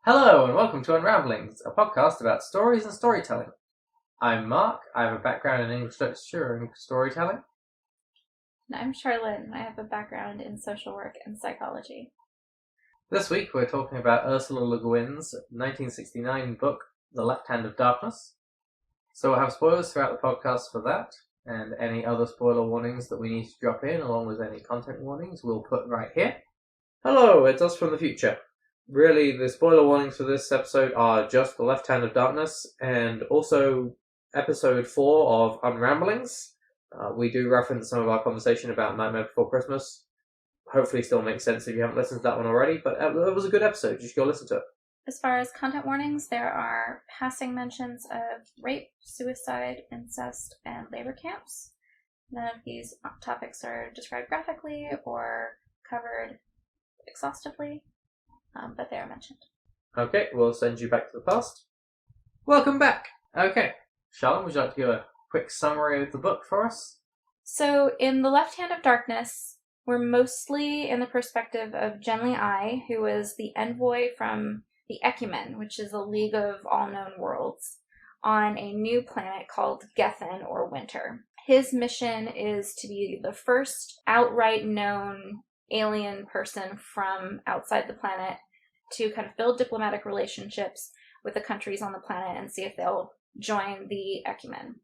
Hello and welcome to Unramblings, a podcast about stories and storytelling. I'm Mark, I have a background in English literature and storytelling. And I'm Charlyn, I have a background in social work and psychology. This week we're talking about Ursula Le Guin's 1969 book, The Left Hand of Darkness. So we'll have spoilers throughout the podcast for that, and any other spoiler warnings that we need to drop in, along with any content warnings, we'll put right here. Hello, it's us from the future. Really, the spoiler warnings for this episode are just The Left Hand of Darkness and also episode 4 of Unramblings. We do reference some of our conversation about Nightmare Before Christmas. Hopefully still makes sense if you haven't listened to that one already, but it was a good episode. You should go listen to it. As far as content warnings, there are passing mentions of rape, suicide, incest, and labor camps. None of these topics are described graphically or covered exhaustively. But they are mentioned. Okay, we'll send you back to the past. Welcome back! Okay, Charlyn, would you like to give a quick summary of the book for us? So, in The Left Hand of Darkness, we're mostly in the perspective of Genly I, who is the envoy from the Ecumen, which is a League of All Known Worlds, on a new planet called Gethin, or Winter. His mission is to be the first outright known alien person from outside the planet to kind of build diplomatic relationships with the countries on the planet and see if they'll join the Ecumen.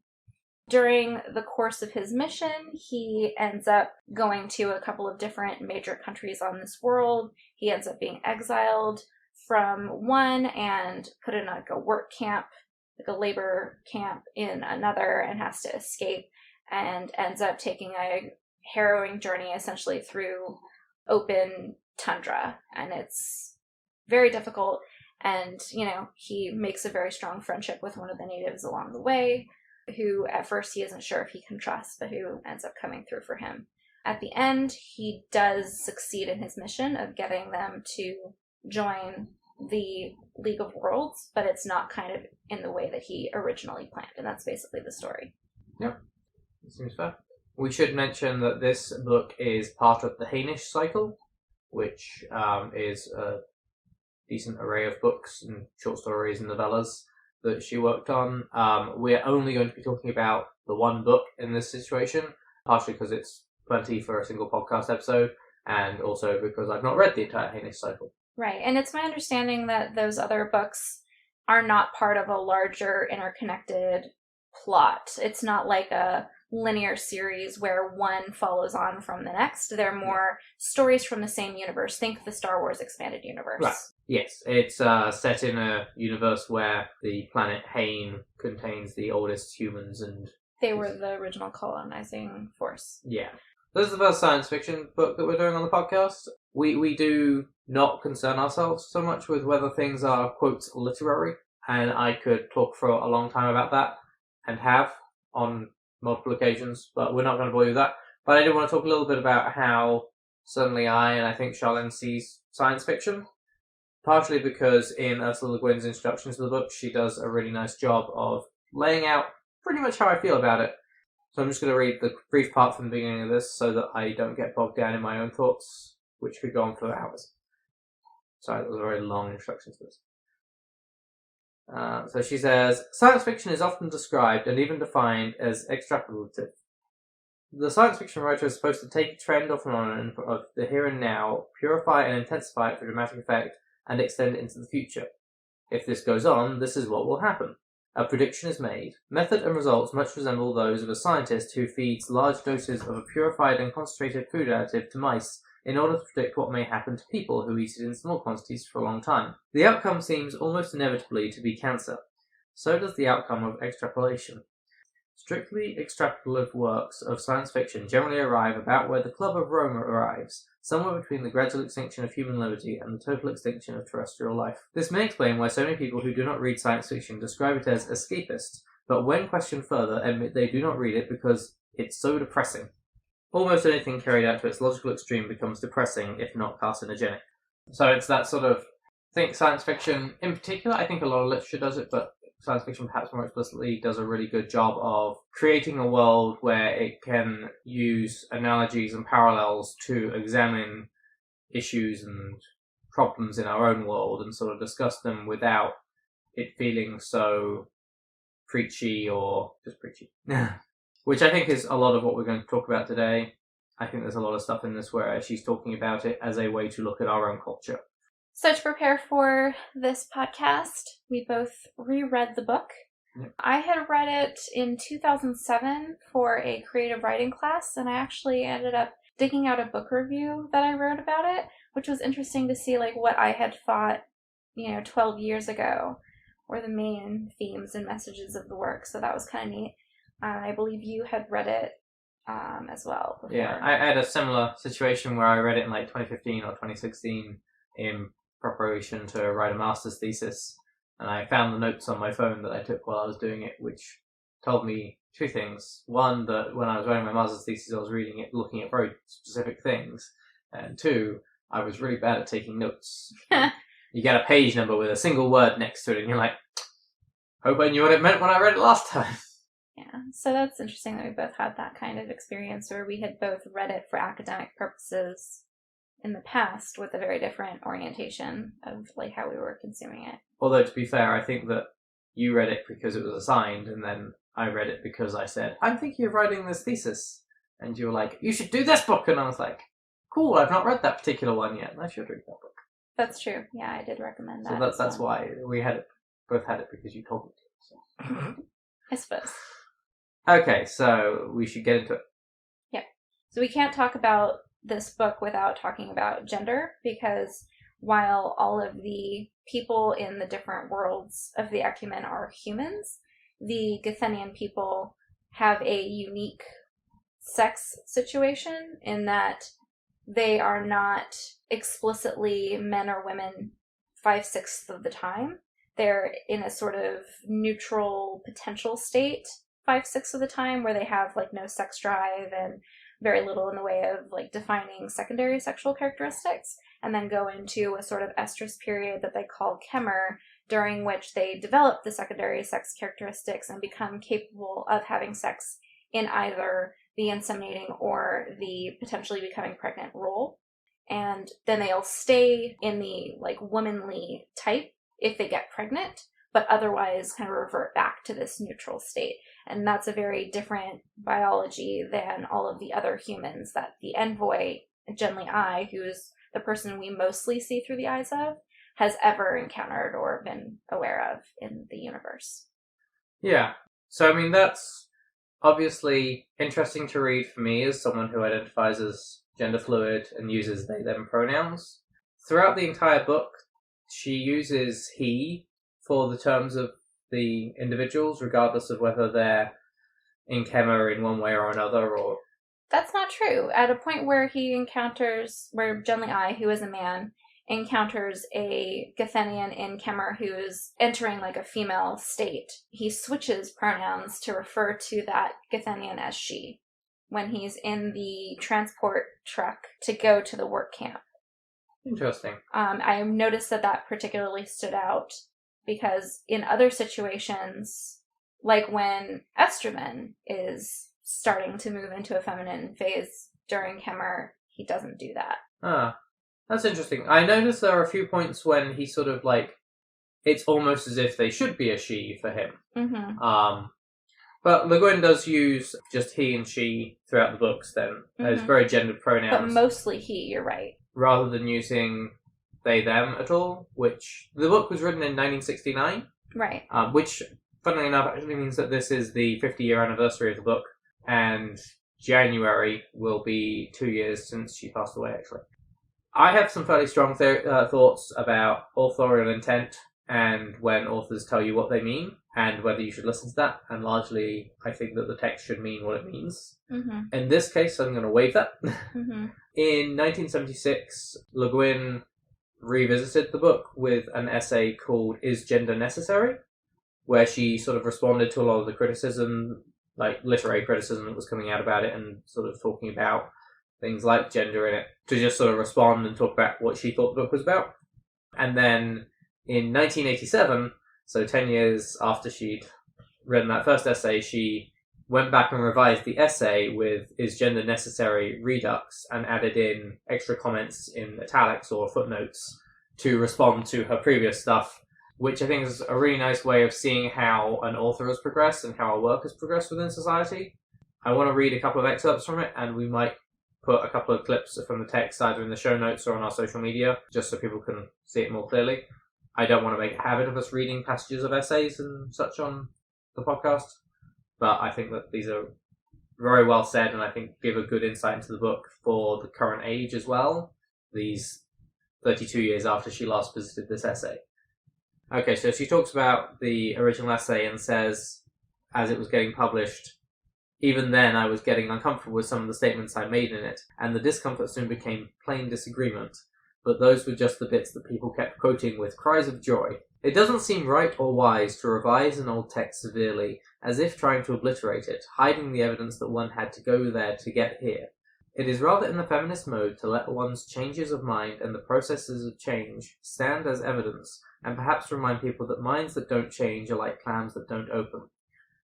During the course of his mission, he ends up going to a couple of different major countries on this world. He ends up being exiled from one and put in like a work camp, like a labor camp in another, and has to escape and ends up taking a harrowing journey essentially through open tundra, and it's very difficult. And he makes a very strong friendship with one of the natives along the way, who at first he isn't sure if he can trust, but who ends up coming through for him. At the end, he does succeed in his mission of getting them to join the League of Worlds, but it's not kind of in the way that he originally planned, and that's basically the story. Yep, that seems fair. We should mention that this book is part of the Hainish cycle, which is a decent array of books and short stories and novellas that she worked on. We're only going to be talking about the one book in this situation, partially because it's plenty for a single podcast episode, and also because I've not read the entire Hainish cycle. Right, and it's my understanding that those other books are not part of a larger interconnected plot. It's not like a linear series where one follows on from the next. They're more stories from the same universe. Think the Star Wars expanded universe. Right. Yes, it's set in a universe where the planet Hain contains the oldest humans, and they were the original colonizing force. Yeah. This is the first science fiction book that we're doing on the podcast. We do not concern ourselves so much with whether things are, quotes, literary, and I could talk for a long time about that, and have on multiple occasions, but we're not going to bore you with that. But I do want to talk a little bit about how certainly I, and I think Charlyn, sees science fiction. Partially because in Ursula Le Guin's introduction to the book, she does a really nice job of laying out pretty much how I feel about it. So I'm just going to read the brief part from the beginning of this so that I don't get bogged down in my own thoughts, which could go on for hours. Sorry, that was a very long introduction to this. So she says, science fiction is often described and even defined as extrapolative. The science fiction writer is supposed to take a trend or phenomenon of the here and now, purify and intensify it for dramatic effect, and extend it into the future. If this goes on, this is what will happen. A prediction is made. Method and results much resemble those of a scientist who feeds large doses of a purified and concentrated food additive to mice in order to predict what may happen to people who eat it in small quantities for a long time. The outcome seems almost inevitably to be cancer. So does the outcome of extrapolation. Strictly extrapolative works of science fiction generally arrive about where the Club of Rome arrives, somewhere between the gradual extinction of human liberty and the total extinction of terrestrial life. This may explain why so many people who do not read science fiction describe it as escapist, but when questioned further admit they do not read it because it's so depressing. Almost anything carried out to its logical extreme becomes depressing, if not carcinogenic. So it's that sort of, I think science fiction in particular, I think a lot of literature does it, but science fiction perhaps more explicitly does a really good job of creating a world where it can use analogies and parallels to examine issues and problems in our own world and sort of discuss them without it feeling so preachy or just preachy. Which I think is a lot of what we're going to talk about today. I think there's a lot of stuff in this where she's talking about it as a way to look at our own culture. So to prepare for this podcast, we both reread the book. Yep. I had read it in 2007 for a creative writing class, and I actually ended up digging out a book review that I wrote about it, which was interesting to see like what I had thought, 12 years ago were the main themes and messages of the work. So that was kind of neat. I believe you had read it as well before. Yeah, I had a similar situation where I read it in like 2015 or 2016 in preparation to write a master's thesis, and I found the notes on my phone that I took while I was doing it, which told me two things. One, that when I was writing my master's thesis, I was reading it looking at very specific things, and two, I was really bad at taking notes. You get a page number with a single word next to it, and you're like, hope I knew what it meant when I read it last time. Yeah, so that's interesting that we both had that kind of experience where we had both read it for academic purposes in the past with a very different orientation of like how we were consuming it. Although, to be fair, I think that you read it because it was assigned, and then I read it because I said, I'm thinking of writing this thesis. And you were like, you should do this book. And I was like, cool, I've not read that particular one yet. I should read that book. That's true. Yeah, I did recommend that. So that's why we had it. Both had it because you told me to. So. I suppose. Okay, so we should get into it. Yeah. So we can't talk about this book without talking about gender, because while all of the people in the different worlds of the Ecumen are humans, the Githenian people have a unique sex situation in that they are not explicitly men or women 5/6 of the time. They're in a sort of neutral potential state 5/6 of the time, where they have like no sex drive and very little in the way of like defining secondary sexual characteristics, and then go into a sort of estrus period that they call Kemer, during which they develop the secondary sex characteristics and become capable of having sex in either the inseminating or the potentially becoming pregnant role. And then they'll stay in the like womanly type if they get pregnant, but otherwise kind of revert back to this neutral state. And that's a very different biology than all of the other humans that the envoy, Genly I, who is the person we mostly see through the eyes of, has ever encountered or been aware of in the universe. Yeah. So, I mean, that's obviously interesting to read for me as someone who identifies as gender fluid and uses they, them pronouns. Throughout the entire book, she uses he for the terms of the individuals, regardless of whether they're in Kemer in one way or another, or... That's not true. At a point where where Genly I, who is a man, encounters a Githenian in Kemer who is entering like a female state, he switches pronouns to refer to that Githenian as she when he's in the transport truck to go to the work camp. Interesting. I noticed that particularly stood out because in other situations, like when Estromen is starting to move into a feminine phase during Kemer, he doesn't do that. Ah, that's interesting. I noticed there are a few points when he sort of like, it's almost as if they should be a she for him. Mm-hmm. But Le Guin does use just he and she throughout the books then. It's very gendered pronouns. But mostly he, you're right. Rather than using they, them at all, which the book was written in 1969. Right. Which, funnily enough, actually means that this is the 50-year anniversary of the book, and January will be 2 years since she passed away, actually. I have some fairly strong thoughts about authorial intent and when authors tell you what they mean, and whether you should listen to that, and largely I think that the text should mean what it means. Mm-hmm. In this case, I'm going to waive that. Mm-hmm. In 1976, Le Guin revisited the book with an essay called Is Gender Necessary?, where she sort of responded to a lot of the criticism, like literary criticism that was coming out about it, and sort of talking about things like gender in it, to just sort of respond and talk about what she thought the book was about. And then in 1987, so 10 years after she'd written that first essay, she went back and revised the essay with Is Gender Necessary? Redux, and added in extra comments in italics or footnotes to respond to her previous stuff, which I think is a really nice way of seeing how an author has progressed and how our work has progressed within society. I want to read a couple of excerpts from it, and we might put a couple of clips from the text either in the show notes or on our social media, just so people can see it more clearly. I don't want to make a habit of us reading passages of essays and such on the podcast, but I think that these are very well said, and I think give a good insight into the book for the current age as well, these 32 years after she last visited this essay. Okay, so she talks about the original essay and says, as it was getting published, even then I was getting uncomfortable with some of the statements I made in it, and the discomfort soon became plain disagreement, but those were just the bits that people kept quoting with cries of joy. It doesn't seem right or wise to revise an old text severely, as if trying to obliterate it, hiding the evidence that one had to go there to get here. It is rather in the feminist mode to let one's changes of mind and the processes of change stand as evidence, and perhaps remind people that minds that don't change are like clams that don't open.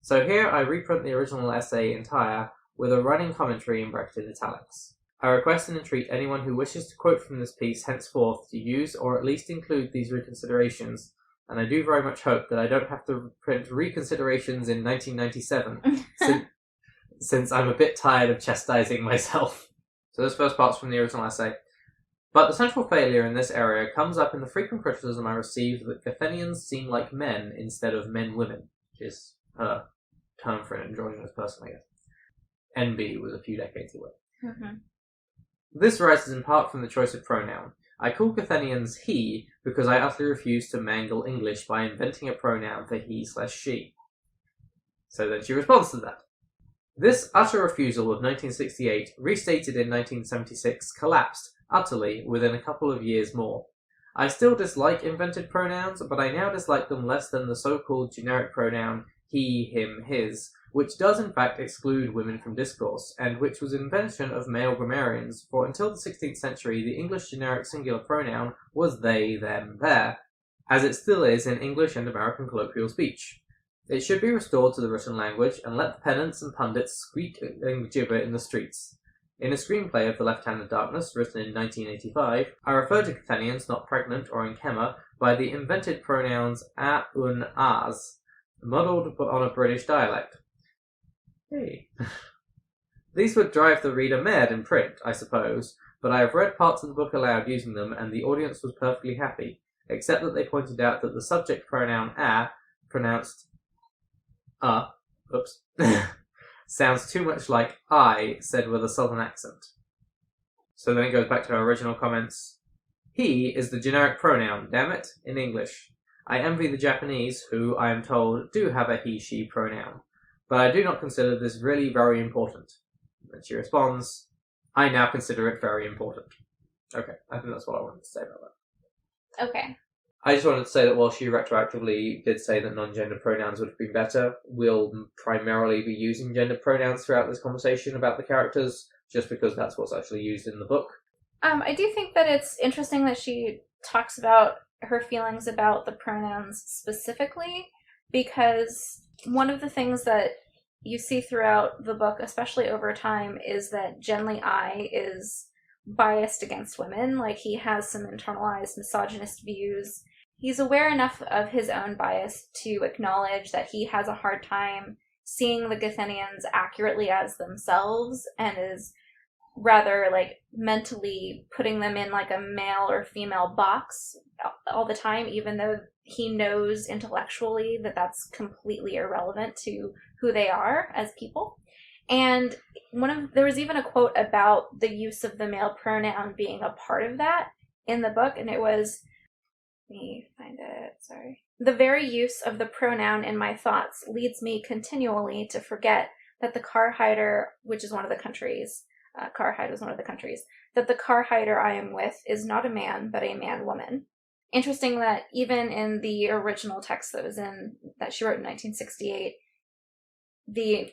So here I reprint the original essay entire, with a running commentary in bracketed italics. I request and entreat anyone who wishes to quote from this piece henceforth to use or at least include these reconsiderations, and I do very much hope that I don't have to print reconsiderations in 1997, since I'm a bit tired of chastising myself. So this first part's from the original essay. But the central failure in this area comes up in the frequent criticism I receive that Gathenians seem like men instead of men-women, which is her term for an androgynous person, I guess. NB was a few decades away. Mm-hmm. This arises in part from the choice of pronoun. I call Gathenians he because I utterly refuse to mangle English by inventing a pronoun for he/she. So then she responds to that. This utter refusal of 1968, restated in 1976, collapsed utterly within a couple of years more. I still dislike invented pronouns, but I now dislike them less than the so-called generic pronoun he, him, his, which does in fact exclude women from discourse, and which was an invention of male grammarians, for until the 16th century the English generic singular pronoun was they, them, their, as it still is in English and American colloquial speech. It should be restored to the written language, and let the pedants and pundits squeak and gibber in the streets. In a screenplay of The Left-Handed Darkness, written in 1985, I refer to Gathenians not pregnant or in chema by the invented pronouns a, un, as, modelled but on a British dialect. Hey. These would drive the reader mad in print, I suppose, but I have read parts of the book aloud using them, and the audience was perfectly happy, except that they pointed out that the subject pronoun a, pronounced sounds too much like I, said with a southern accent. So then it goes back to our original comments. He is the generic pronoun, damn it, in English. I envy the Japanese, who, I am told, do have a he-she pronoun, but I do not consider this really very important. And she responds, I now consider it very important. Okay, I think that's what I wanted to say about that. Okay. I just wanted to say that while she retroactively did say that non-gender pronouns would have been better, we'll primarily be using gender pronouns throughout this conversation about the characters, just because that's what's actually used in the book. I do think that it's interesting that she talks about her feelings about the pronouns specifically, because one of the things that you see throughout the book, especially over time, is that Genly I is biased against women. Like, he has some internalized misogynist views. He's aware enough of his own bias to acknowledge that he has a hard time seeing the Gathenians accurately as themselves, and is rather like mentally putting them in like a male or female box all the time, even though he knows intellectually that that's completely irrelevant to who they are as people. And there was even a quote about the use of the male pronoun being a part of that in the book, and it was, let me find it, sorry. The very use of the pronoun in my thoughts leads me continually to forget that the Karhider, which is one of the countries, Karhide was one of the countries, that the Karhider I am with is not a man, but a man-woman. Interesting that even in the original text that she wrote in 1968, the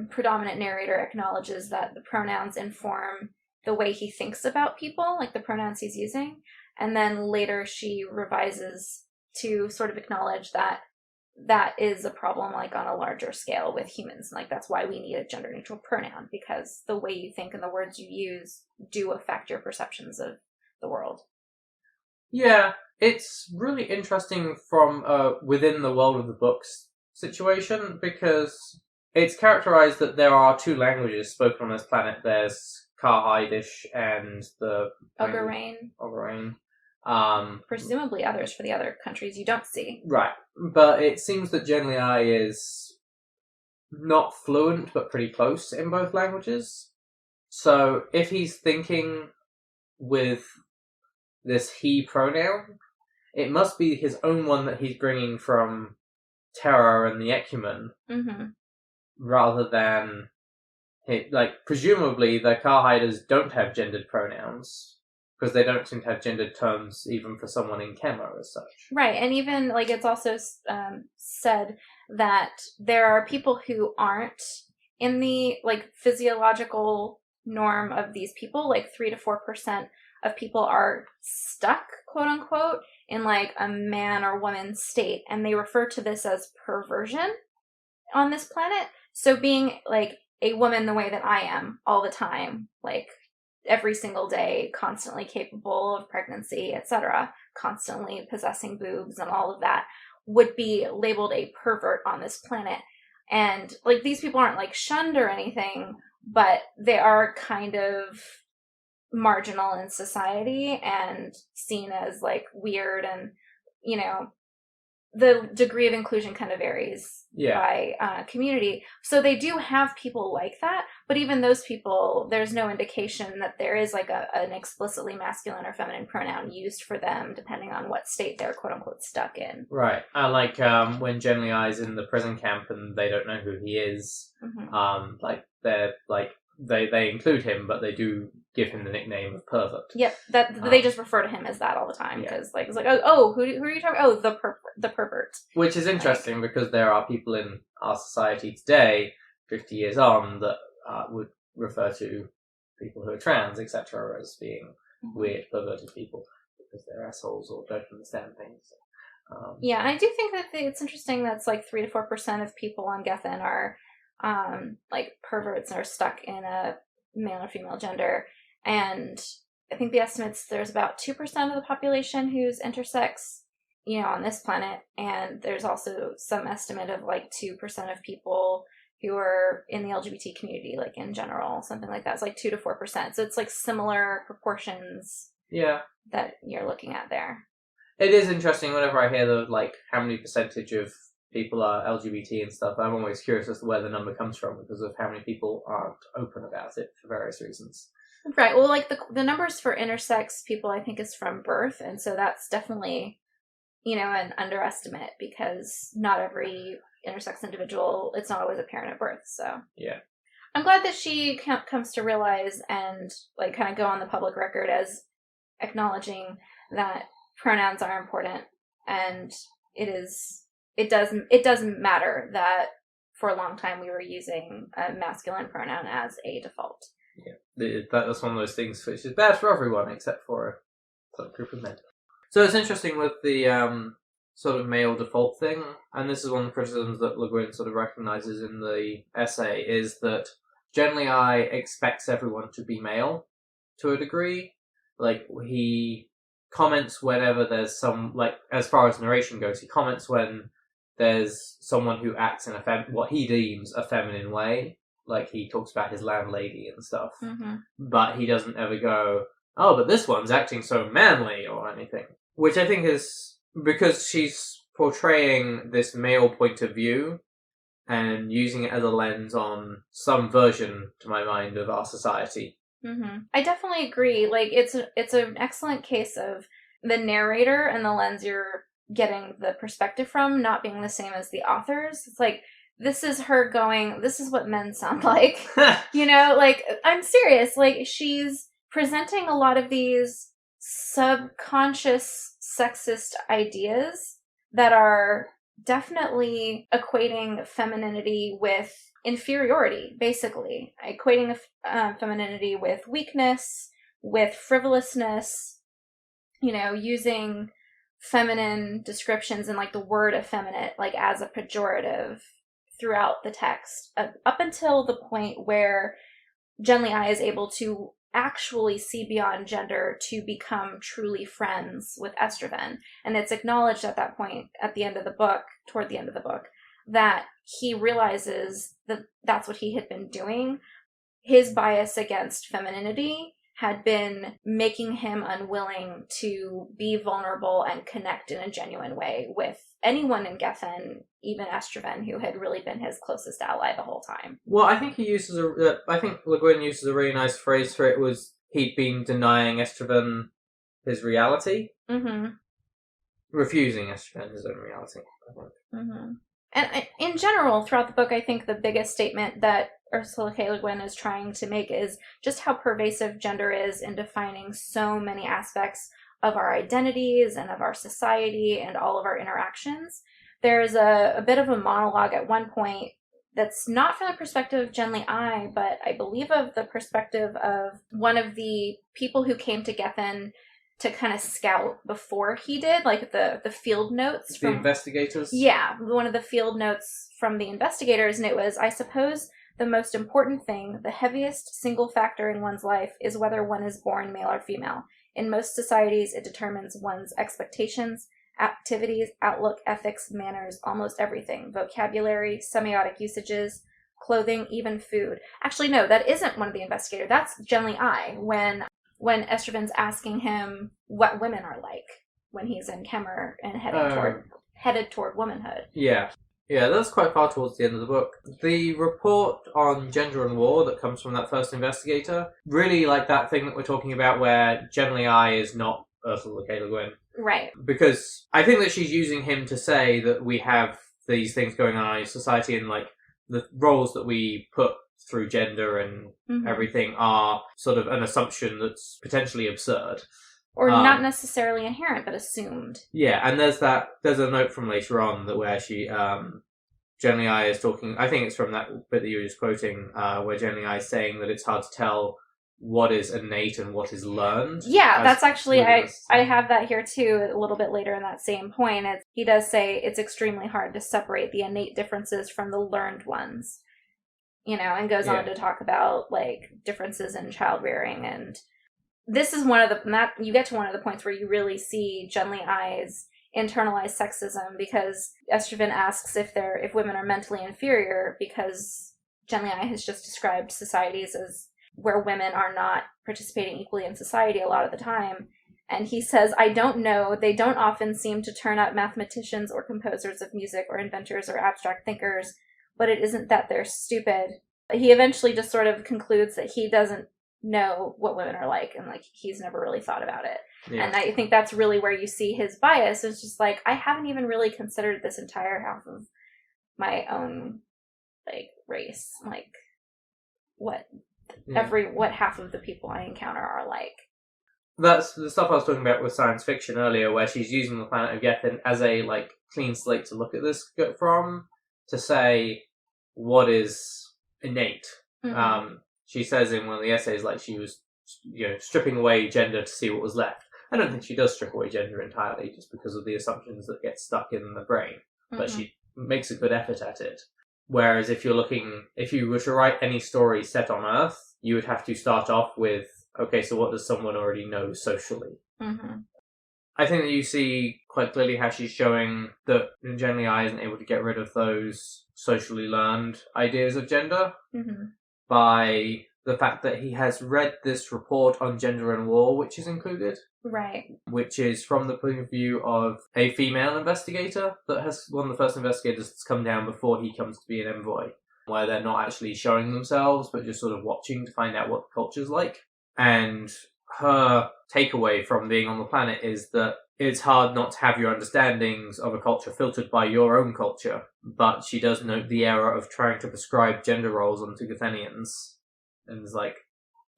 predominant narrator acknowledges that the pronouns inform the way he thinks about people, like the pronouns he's using, and then later she revises to sort of acknowledge that that is a problem, like on a larger scale with humans. Like, that's why we need a gender neutral pronoun, because the way you think and the words you use do affect your perceptions of the world. Yeah, it's really interesting from within the world of the books situation, because it's characterized that there are 2 languages spoken on this planet. There's Karhaidish and the Ogarain. Presumably others for the other countries you don't see. Right, but it seems that Genlei is not fluent, but pretty close in both languages. So if he's thinking with this he pronoun, it must be his own one that he's bringing from Terra and the Ecumen, rather than presumably the Karhiders don't have gendered pronouns, because they don't seem to have gendered terms even for someone in Chemo as such. Right, and even it's also said that there are people who aren't in the physiological norm of these people. 3 to 4% of people are stuck, quote unquote, in a man or woman state, and they refer to this as perversion on this planet. So being a woman the way that I am all the time, every single day, constantly capable of pregnancy, etc., constantly possessing boobs and all of that, would be labeled a pervert on this planet. And these people aren't shunned or anything, but they are kind of marginal in society and seen as weird, and the degree of inclusion kind of varies by community. So they do have people like that, but even those people, there's no indication that there is an explicitly masculine or feminine pronoun used for them, depending on what state they're quote unquote stuck in. Right. When Genlei is in the prison camp and they don't know who he is, they include him, but they do give him the nickname of pervert. Yep, they just refer to him as that all the time, because it's who are you talking? Oh, the pervert. Which is interesting, because there are people in our society today, 50 years on, that would refer to people who are trans, etc., as being weird, perverted people, because they're assholes or don't understand things. Yeah, and I do think that it's interesting that's 3 to 4% of people on Gethin are perverts and are stuck in a male or female gender. And I think the estimates, there's about 2% of the population who's intersex, on this planet. And there's also some estimate of 2% of people who are in the LGBT community, in general, something like that. It's 2 to 4%. So it's similar proportions. Yeah. That you're looking at there. It is interesting whenever I hear the how many percentage of people are LGBT and stuff. I'm always curious as to where the number comes from, because of how many people aren't open about it for various reasons. Right. Well, the numbers for intersex people, I think, is from birth, and so that's definitely, an underestimate, because not every intersex individual, it's not always apparent at birth. So yeah, I'm glad that she comes to realize and kind of go on the public record as acknowledging that pronouns are important, and it doesn't matter that for a long time we were using a masculine pronoun as a default. Yeah, that's one of those things which is bad for everyone except for a group of men. So it's interesting with the sort of male default thing, and this is one of the criticisms that Le Guin sort of recognizes in the essay, is that Genlei expects everyone to be male to a degree. He comments whenever there's some, as far as narration goes, he comments when there's someone who acts in what he deems a feminine way. He talks about his landlady and stuff. Mm-hmm. But he doesn't ever go, oh, but this one's acting so manly or anything. Which I think is because she's portraying this male point of view and using it as a lens on some version, to my mind, of our society. Mm-hmm. I definitely agree. It's an excellent case of the narrator and the lens you're getting the perspective from not being the same as the authors. It's this is her going, this is what men sound like. I'm serious. She's presenting a lot of these subconscious sexist ideas that are definitely equating femininity with inferiority, basically. Equating femininity with weakness, with frivolousness, using feminine descriptions and the word effeminate as a pejorative throughout the text, up until the point where Genlei is able to actually see beyond gender to become truly friends with Estroven. And it's acknowledged at that point, at the end of the book, toward the end of the book, that he realizes that that's what he had been doing. His bias against femininity had been making him unwilling to be vulnerable and connect in a genuine way with anyone in Gethin, even Estroven, who had really been his closest ally the whole time. Well, I think I think Le Guin uses a really nice phrase for it, was he'd been denying Estroven his reality. Mm-hmm. Refusing Estroven his own reality, I think. Mm-hmm. And in general, throughout the book, I think the biggest statement that Ursula Le Guin is trying to make is just how pervasive gender is in defining so many aspects of our identities and of our society and all of our interactions. There's a bit of a monologue at one point that's not from the perspective of Genly I, but I believe of the perspective of one of the people who came to Gethin to kind of scout before he did, like the field notes. The investigators? Yeah, one of the field notes from the investigators, and it was, I suppose, the most important thing, the heaviest single factor in one's life is whether one is born male or female. In most societies, it determines one's expectations, activities, outlook, ethics, manners, almost everything. Vocabulary, semiotic usages, clothing, even food. Actually, no, that isn't one of the investigators. That's Genly I, when Estroven's asking him what women are like when he's in Kemmer and headed toward womanhood. Yeah. Yeah, that's quite far towards the end of the book. The report on gender and war that comes from that first investigator, really like that thing that we're talking about where Genly I is not Ursula Le Guin. Right. Because I think that she's using him to say that we have these things going on in society, and like the roles that we put through gender and everything are sort of an assumption that's potentially absurd. Or not necessarily inherent, but assumed. Yeah, and there's a note from later on that where she, Genly I is talking, I think it's from that bit that you were just quoting, where Genly I is saying that it's hard to tell what is innate and what is learned. Yeah, that's actually, I have that here too, a little bit later in that same point. He does say it's extremely hard to separate the innate differences from the learned ones. You know, and goes on to talk about, like, differences in child rearing. And this is you get to one of the points where you really see Genly I's internalized sexism, because Estroven asks if women are mentally inferior, because Genly I has just described societies as where women are not participating equally in society a lot of the time. And he says, I don't know, they don't often seem to turn out mathematicians or composers of music or inventors or abstract thinkers, but it isn't that they're stupid. He eventually just sort of concludes that he doesn't know what women are like, and like he's never really thought about it. Yeah. And I think that's really where you see his bias. It's just like, I haven't even really considered this entire half of my own like race, like what half of the people I encounter are like. That's the stuff I was talking about with science fiction earlier, where she's using the planet of Gethin as a like clean slate to look at this from, to say what is innate. She says in one of the essays, like, she was, stripping away gender to see what was left. I don't think she does strip away gender entirely, just because of the assumptions that get stuck in the brain. But she makes a good effort at it. Whereas if you were to write any story set on Earth, you would have to start off with, okay, so what does someone already know socially? I think that you see quite clearly how she's showing that Genly I isn't able to get rid of those socially learned ideas of gender by the fact that he has read this report on gender and war, which is included. Right. Which is from the point of view of a female investigator that has one of the first investigators that's come down before he comes to be an envoy, where they're not actually showing themselves, but just sort of watching to find out what the culture's like. And her takeaway from being on the planet is that it's hard not to have your understandings of a culture filtered by your own culture, but she does note the error of trying to prescribe gender roles onto Gethenians. And it's like,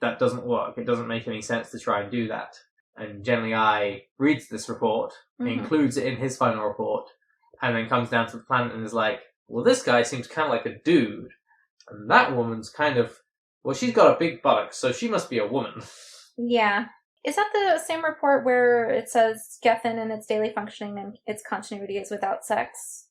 that doesn't work. It doesn't make any sense to try and do that. And Genly I reads this report, includes it in his final report, and then comes down to the planet and is like, well, this guy seems kind of like a dude, and that woman's kind of, well, she's got a big buttock, so she must be a woman. Yeah. Is that the same report where it says Gethin and its daily functioning and its continuity is without sex?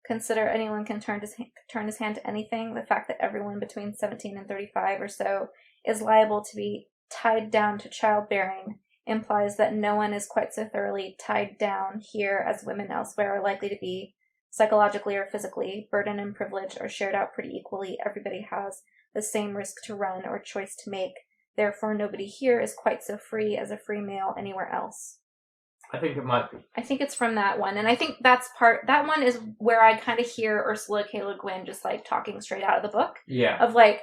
Consider anyone can turn his hand to anything. The fact that everyone between 17 and 35 or so is liable to be tied down to childbearing implies that no one is quite so thoroughly tied down here as women elsewhere are likely to be, psychologically or physically. Burden and privilege are shared out pretty equally. Everybody has the same risk to run or choice to make. Therefore, nobody here is quite so free as a free male anywhere else. I think it might be. I think it's from that one. And I think that one is where I kind of hear Ursula Le Guin just like talking straight out of the book. Yeah. Of like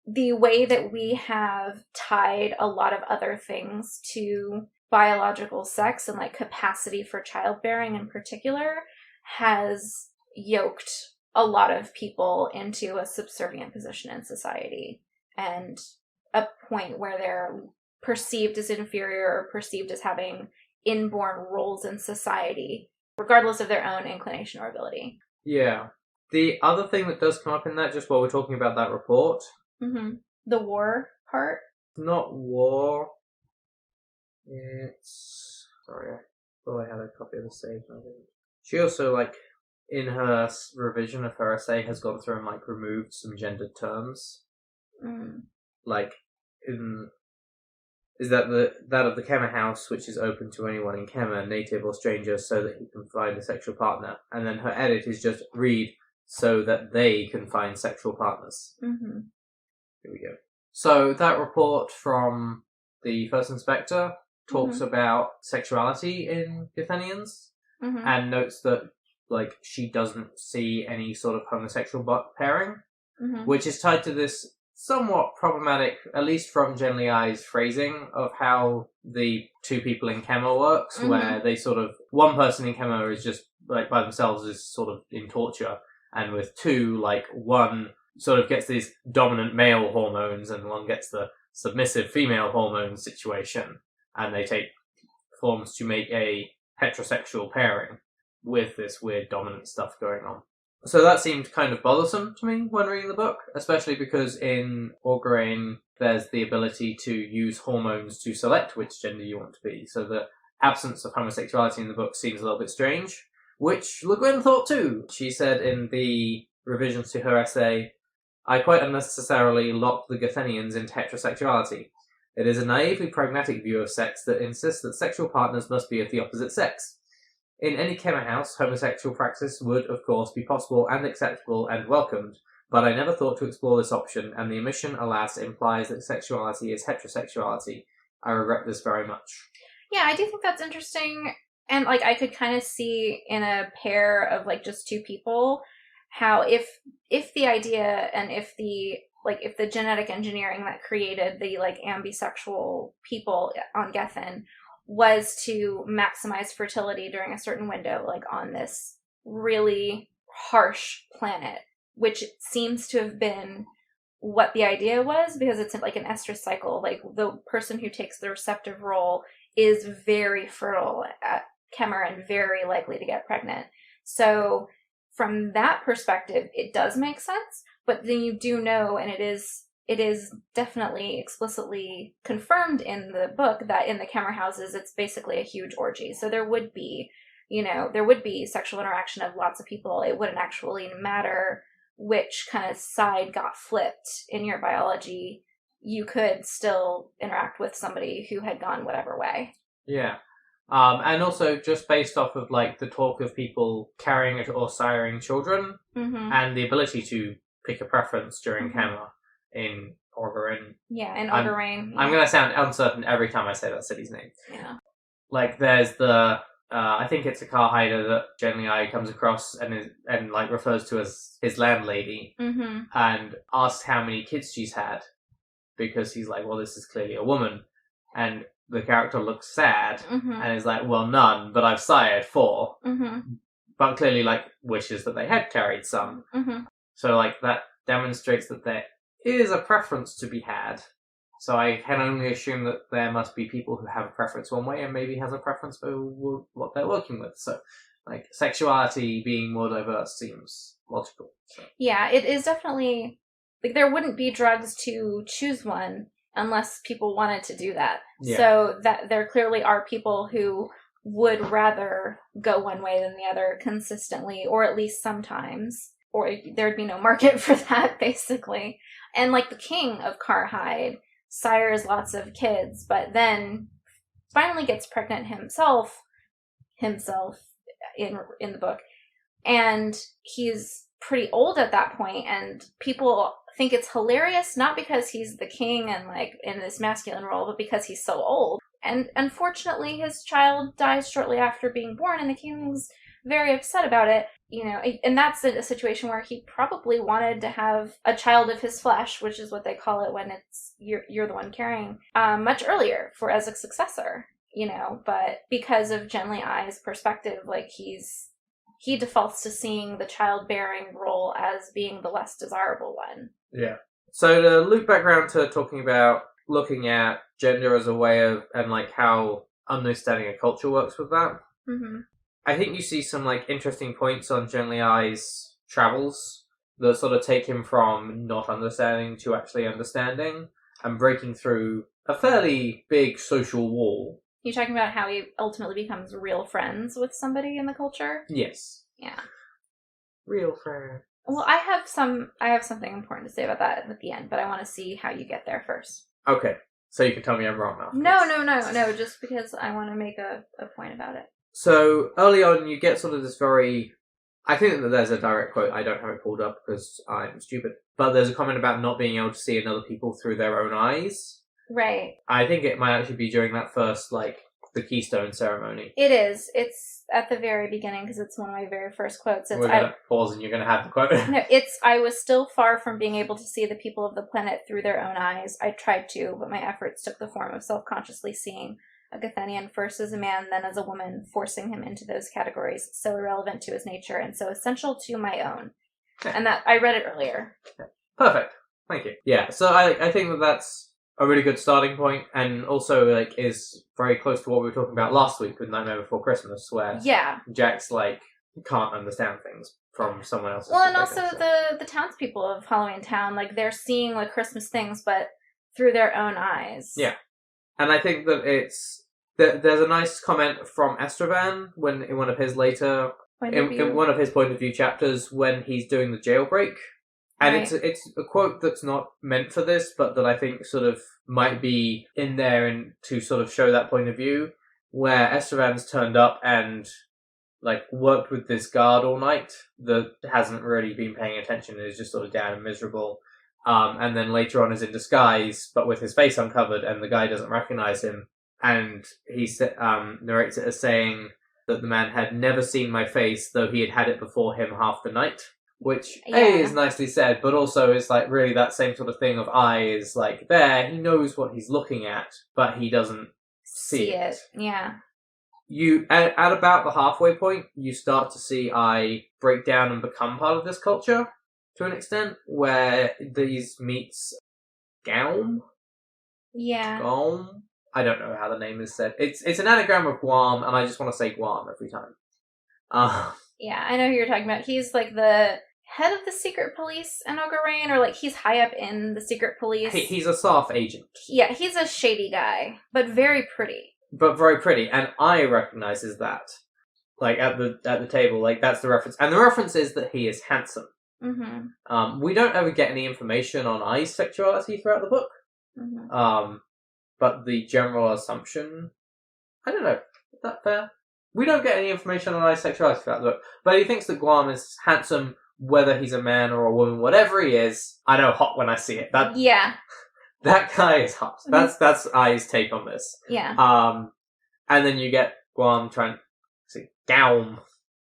the way that we have tied a lot of other things to biological sex and like capacity for childbearing in particular has yoked a lot of people into a subservient position in society and a point where they're perceived as inferior or perceived as having inborn roles in society, regardless of their own inclination or ability. Yeah. The other thing that does come up in that, just while we're talking about that report... Mm-hmm. The war part? Not war. It's... Sorry, I thought I had a copy of the save. She also, like, in her revision of her essay, has gone through and, like, removed some gendered terms. Mm. Like, is that of the Kemmer house, which is open to anyone in Kemmer, native or stranger, so that he can find a sexual partner. And then her edit is just read, so that they can find sexual partners. Mm-hmm. Here we go. So that report from the first inspector talks about sexuality in Githenians, and notes that, like, she doesn't see any sort of homosexual pairing, which is tied to this somewhat problematic, at least from Jen I's phrasing of how the two people in Kemmer works, where they sort of, one person in Kemmer is just, like, by themselves is sort of in torture, and with two, like, one sort of gets these dominant male hormones and one gets the submissive female hormone situation, and they take forms to make a heterosexual pairing with this weird dominant stuff going on. So that seemed kind of bothersome to me when reading the book, especially because in Orgarain there's the ability to use hormones to select which gender you want to be, so the absence of homosexuality in the book seems a little bit strange, which Le Guin thought too. She said in the revisions to her essay, "I quite unnecessarily locked the Githenians into heterosexuality. It is a naively pragmatic view of sex that insists that sexual partners must be of the opposite sex. In any Kemmer house, homosexual practice would, of course, be possible and acceptable and welcomed, but I never thought to explore this option, and the omission, alas, implies that sexuality is heterosexuality. I regret this very much." Yeah, I do think that's interesting, and, like, I could kind of see in a pair of, like, just two people how if the idea and if the genetic engineering that created the, like, ambisexual people on Gethin was to maximize fertility during a certain window, like on this really harsh planet, which seems to have been what the idea was, because it's like an estrous cycle. Like, the person who takes the receptive role is very fertile at Kemmer and very likely to get pregnant. So from that perspective, it does make sense, but then you do know, and it is definitely explicitly confirmed in the book, that in the Kemmer houses, it's basically a huge orgy. So there would be sexual interaction of lots of people. It wouldn't actually matter which kind of side got flipped in your biology. You could still interact with somebody who had gone whatever way. Yeah. And also just based off of, like, the talk of people carrying or siring children, and the ability to pick a preference during Kemmer in Orgarain. Yeah, in Orgarain. I'm going to sound uncertain every time I say that city's name. Yeah. Like, there's the, I think it's a car hider that Jen I comes across and like refers to as his landlady, and asks how many kids she's had, because he's like, well, this is clearly a woman. And the character looks sad, and is like, well, none, but I've sired 4. But clearly, like, wishes that they had carried some. So, like, that demonstrates that there is a preference to be had. So I can only assume that there must be people who have a preference one way and maybe has a preference for what they're working with. So, like, sexuality being more diverse seems logical. So. Yeah, it is definitely, like, there wouldn't be drugs to choose one unless people wanted to do that. Yeah. So that there clearly are people who would rather go one way than the other consistently, or at least sometimes, or there'd be no market for that, basically. And, like, the king of Karhide sires lots of kids, but then finally gets pregnant himself in the book. And he's pretty old at that point, and people think it's hilarious, not because he's the king and like in this masculine role, but because he's so old. And unfortunately, his child dies shortly after being born, and the king's very upset about it. You know, and that's a situation where he probably wanted to have a child of his flesh, which is what they call it when it's you're the one carrying, much earlier as a successor. You know, but because of Genly Ai's perspective, like he defaults to seeing the childbearing role as being the less desirable one. Yeah. So to loop back around to talking about looking at gender as a way of, and like how understanding a culture works with that. Mm-hmm. I think you see some like interesting points on Genly Ai's travels that sort of take him from not understanding to actually understanding and breaking through a fairly big social wall. You're talking about how he ultimately becomes real friends with somebody in the culture? Yes. Yeah. Real friend. Well, I have something important to say about that at the end, but I want to see how you get there first. Okay. So you can tell me I'm wrong now. No, just because I want to make a point about it. So early on you get sort of this very... I think that there's a direct quote. I don't have it pulled up because I'm stupid. But there's a comment about not being able to see another people through their own eyes. Right. I think it might actually be during that first, like, the Keystone ceremony. It is. It's at the very beginning because it's one of my very first quotes. We're going to pause and you're going to have the quote. No, I was still far from being able to see the people of the planet through their own eyes. I tried to, but my efforts took the form of self-consciously seeing a Gathenian first as a man, then as a woman, forcing him into those categories, so irrelevant to his nature and so essential to my own. Yeah. And that I read it earlier. Yeah. Perfect. Thank you. Yeah, so I think that that's a really good starting point, and also like is very close to what we were talking about last week with Nightmare Before Christmas, where Jack's like can't understand things from someone else's. Well, and also the townspeople of Halloween Town, like they're seeing like Christmas things, but through their own eyes. Yeah, and I think that there's a nice comment from Estevan when in one of his later in one of his point of view chapters when he's doing the jailbreak. And right. It's a quote that's not meant for this, but that I think sort of might be in there and to sort of show that point of view, where Estevan's turned up and like worked with this guard all night that hasn't really been paying attention and is just sort of down and miserable. And then later on is in disguise, but with his face uncovered, and the guy doesn't recognize him. And he narrates it as saying that the man had never seen my face, though he had had it before him half the night. Which, A, is nicely said, but also is like really that same sort of thing of I is like there, he knows what he's looking at, but he doesn't see it. Yeah. You, at about the halfway point, you start to see I break down and become part of this culture, to an extent, where these meets Gaum? Yeah. Gaum? I don't know how the name is said. It's an anagram of Guam, and I just want to say Guam every time. Yeah, I know who you're talking about. He's like the head of the secret police in Ogarain, or like he's high up in the secret police. He's a staff agent. Yeah, he's a shady guy, but very pretty. And I recognizes that, like at the table, like that's the reference, and the reference is that he is handsome. Mm-hmm. We don't ever get any information on Ai's sexuality throughout the book. Mm-hmm. But the general assumption, I don't know, is that fair? We don't get any information on Ai's sexuality throughout the book, but he thinks that Guam is handsome, whether he's a man or a woman, whatever he is. I know hot when I see it. That guy is hot. That's Ai's take on this. Yeah. And then you get Guam trying to see Gaum.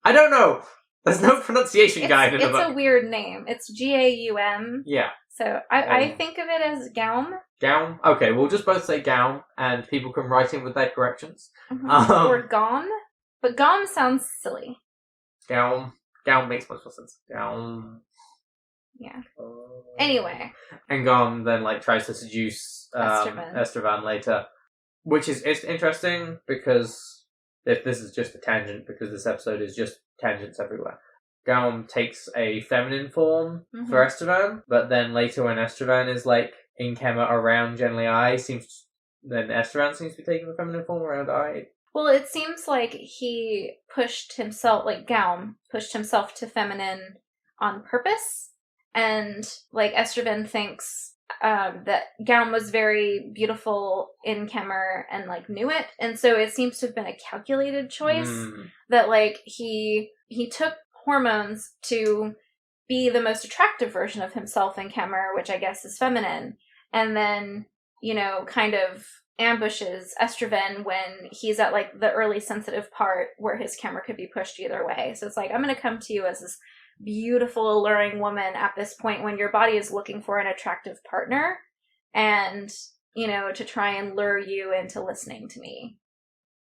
I don't know. There's no pronunciation guide in the book. It's a weird name. It's Gaum. Yeah. So I think of it as Gaum. Gaum? Okay, we'll just both say Gaum, and people can write in with their corrections. Mm-hmm. Or Gaum. But Gaum sounds silly. Gaum. Gaum makes much more sense. Gaum. Yeah. Anyway. And Gaum then like tries to seduce Estevan later. Which is it's interesting because if this is just a tangent, because this episode is just tangents everywhere. Gaum takes a feminine form for Estevan, but then later when Estevan is like in Kema around Genly Ai, then Estevan seems to be taking the feminine form around Ai. Well, it seems like he pushed himself, like Gaum, pushed himself to feminine on purpose. And, like, Estevan thinks that Gaum was very beautiful in Kemmer and, like, knew it. And so it seems to have been a calculated choice that, like, he took hormones to be the most attractive version of himself in Kemmer, which I guess is feminine, and then, you know, kind of ambushes Estraven when he's at, like, the early sensitive part where his Kemmer could be pushed either way. So it's like, I'm going to come to you as this beautiful, alluring woman at this point when your body is looking for an attractive partner, and, you know, to try and lure you into listening to me.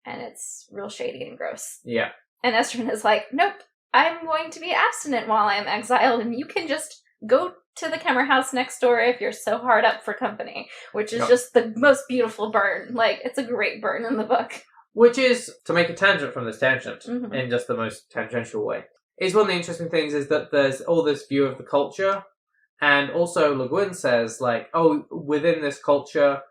And it's real shady and gross. Yeah. And Estraven is like, nope, I'm going to be abstinent while I'm exiled, and you can just go to the Kemmer house next door if you're so hard up for company, which is just the most beautiful burn. Like, it's a great burn in the book. Which is, to make a tangent from this tangent, in just the most tangential way, is one of the interesting things is that there's all this view of the culture, and also Le Guin says, like, oh, within this culture,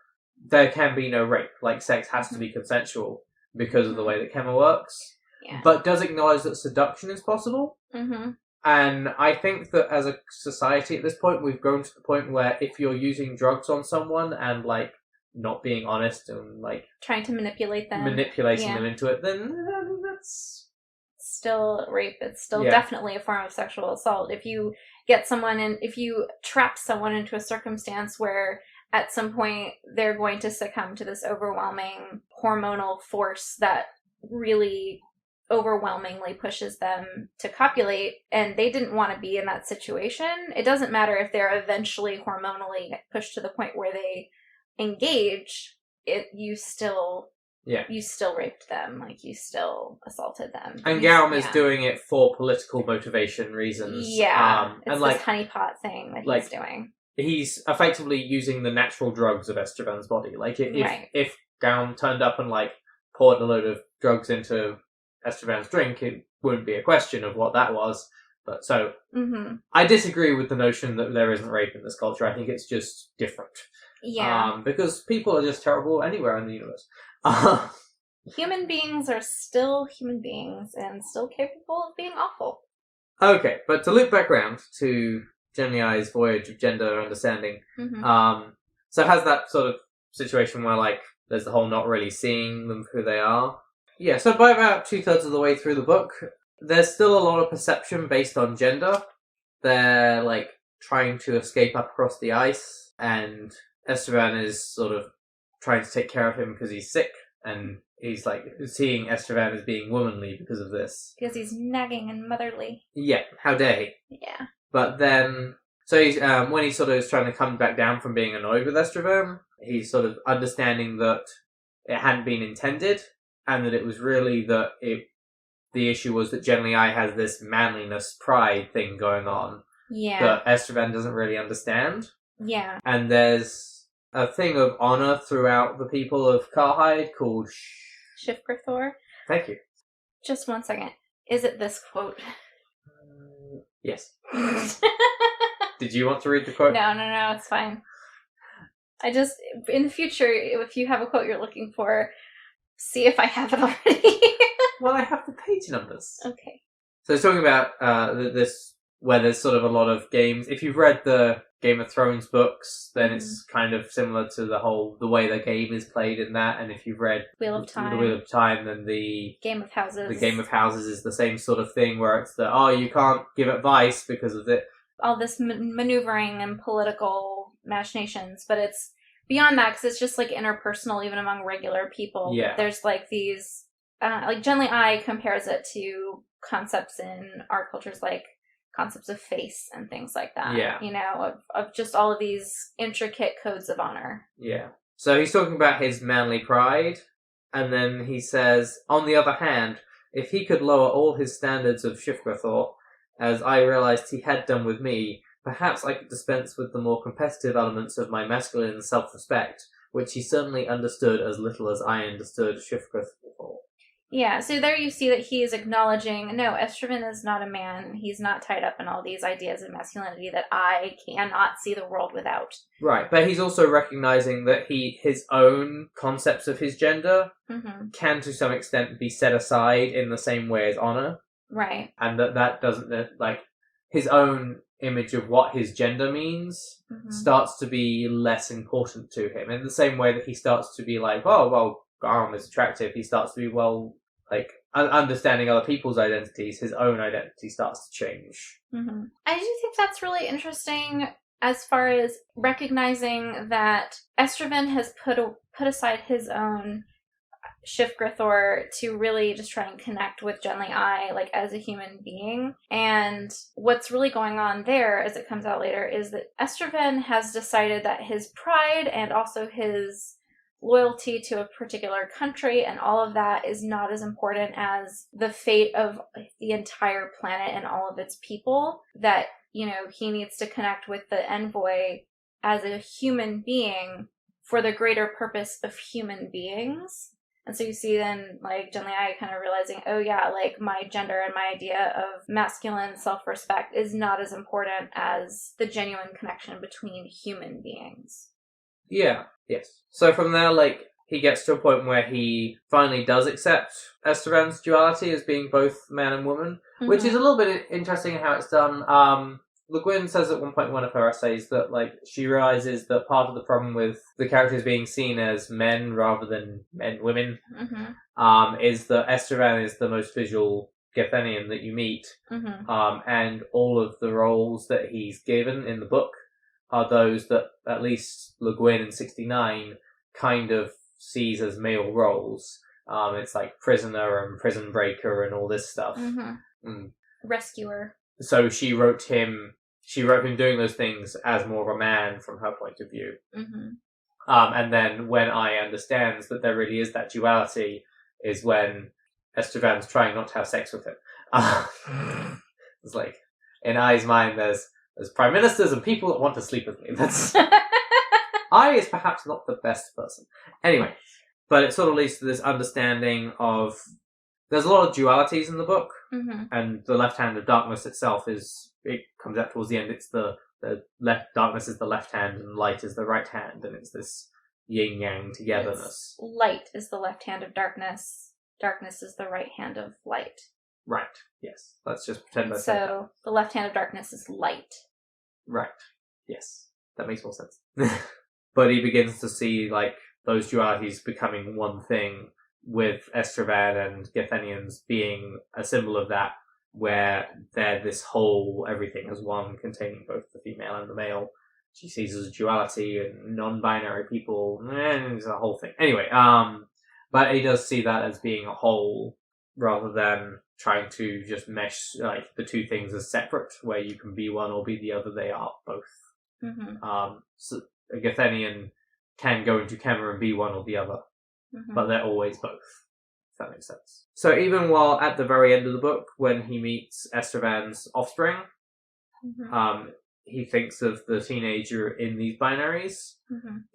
there can be no rape. Like, sex has to be consensual because of the way that Kemmer works. Yeah. But does acknowledge that seduction is possible. And I think that as a society at this point, we've grown to the point where if you're using drugs on someone and, like, not being honest and, like, trying to manipulating them into it, then that's still rape. It's still definitely a form of sexual assault. If you get someone and if you trap someone into a circumstance where at some point they're going to succumb to this overwhelming hormonal force that really overwhelmingly pushes them to copulate, and they didn't want to be in that situation, it doesn't matter if they're eventually hormonally pushed to the point where they engage, you still raped them, like, you still assaulted them. And Gaum is doing it for political motivation reasons. Yeah, it's and, this like, honeypot thing that he's doing. He's effectively using the natural drugs of Estraven's body. Like, if Gaum turned up and, like, poured a load of drugs into Estraven's drink, it wouldn't be a question of what that was. But so, I disagree with the notion that there isn't rape in this culture. I think it's just different. Yeah. Because people are just terrible anywhere in the universe. Human beings are still human beings and still capable of being awful. Okay, but to loop back round to Jenny I's voyage of gender understanding, so it has that sort of situation where, like, there's the whole not really seeing them for who they are. Yeah, so by about 2/3 of the way through the book, there's still a lot of perception based on gender. They're, like, trying to escape up across the ice, and Estraven is sort of trying to take care of him because he's sick, and he's, like, seeing Estraven as being womanly because of this. Because he's nagging and motherly. Yeah, how dare he? Yeah. But then, so he's, when he sort of is trying to come back down from being annoyed with Estraven, he's sort of understanding that it hadn't been intended, and that it was really that the issue was that Genly I has this manliness pride thing going on that Estraven doesn't really understand. Yeah. And there's a thing of honor throughout the people of Karhide called Shifgrathor. Thank you. Just 1 second. Is it this quote? Yes. Did you want to read the quote? No, it's fine. I just, in the future, if you have a quote you're looking for, see if I have it already. Well, I have the page numbers. Okay. So it's talking about this, where there's sort of a lot of games. If you've read the Game of Thrones books, then it's kind of similar to the way the game is played in that. And if you've read the Wheel of Time, then the Game of Houses. The Game of Houses is the same sort of thing, where it's you can't give advice because of it. All this maneuvering and political machinations, but it's beyond that, because it's just, like, interpersonal, even among regular people. Yeah. There's, like, these, like, Genly I compares it to concepts in our cultures, like concepts of face and things like that. Yeah. You know, of just all of these intricate codes of honor. Yeah. So he's talking about his manly pride, and then he says, on the other hand, if he could lower all his standards of Shifgrathor, as I realized he had done with me, perhaps I could dispense with the more competitive elements of my masculine self-respect, which he certainly understood as little as I understood Shifgrathor. Yeah, so there you see that he is acknowledging, no, Estraven is not a man. He's not tied up in all these ideas of masculinity that I cannot see the world without. Right, but he's also recognizing that his own concepts of his gender can to some extent be set aside in the same way as honor. Right. And that doesn't, like, his own image of what his gender means starts to be less important to him. In the same way that he starts to be like, oh, well, Garum is attractive. He starts to be, well, like, understanding other people's identities. His own identity starts to change. I do think that's really interesting as far as recognizing that Estraven has put aside his own Shifgrithor to really just try and connect with Genly I, like, as a human being. And what's really going on there, as it comes out later, is that Estraven has decided that his pride and also his loyalty to a particular country and all of that is not as important as the fate of the entire planet and all of its people, that, you know, he needs to connect with the envoy as a human being for the greater purpose of human beings. And so you see then, like, Genly I kind of realizing, oh yeah, like, my gender and my idea of masculine self-respect is not as important as the genuine connection between human beings. Yeah, yes. So from there, like, he gets to a point where he finally does accept Estraven's duality as being both man and woman, which is a little bit interesting in how it's done. Le Guin says at one point in one of her essays that, like, she realizes that part of the problem with the characters being seen as men rather than women is that Estraven is the most visual Gethenian that you meet, and all of the roles that he's given in the book are those that at least Le Guin in 69 kind of sees as male roles. It's like prisoner and prison breaker and all this stuff. Rescuer. So she wrote him doing those things as more of a man from her point of view. And then when I understands that there really is that duality is when Estraven's trying not to have sex with him. It's like, in I's mind, there's prime ministers and people that want to sleep with me. That's I is perhaps not the best person. Anyway, but it sort of leads to this understanding of there's a lot of dualities in the book, and the left hand of darkness itself it comes out towards the end. It's the left darkness is the left hand and light is the right hand, and it's this yin yang togetherness. Light is the left hand of darkness. Darkness is the right hand of light. Right. Yes. Let's just pretend I said that. So the left hand of darkness is light. Right. Yes. That makes more sense. But he begins to see, like, those dualities becoming one thing, with Estraven and Gethenians being a symbol of that, where they're this whole everything as one, containing both the female and the male. She sees as a duality, and non-binary people, it's a whole thing. Anyway, but he does see that as being a whole, rather than trying to just mesh, like, the two things as separate, where you can be one or be the other. They are both. So a Gethenian can go into Kemmer and be one or the other, but they're always both, if that makes sense. So even while at the very end of the book, when he meets Estraven's offspring, he thinks of the teenager in these binaries.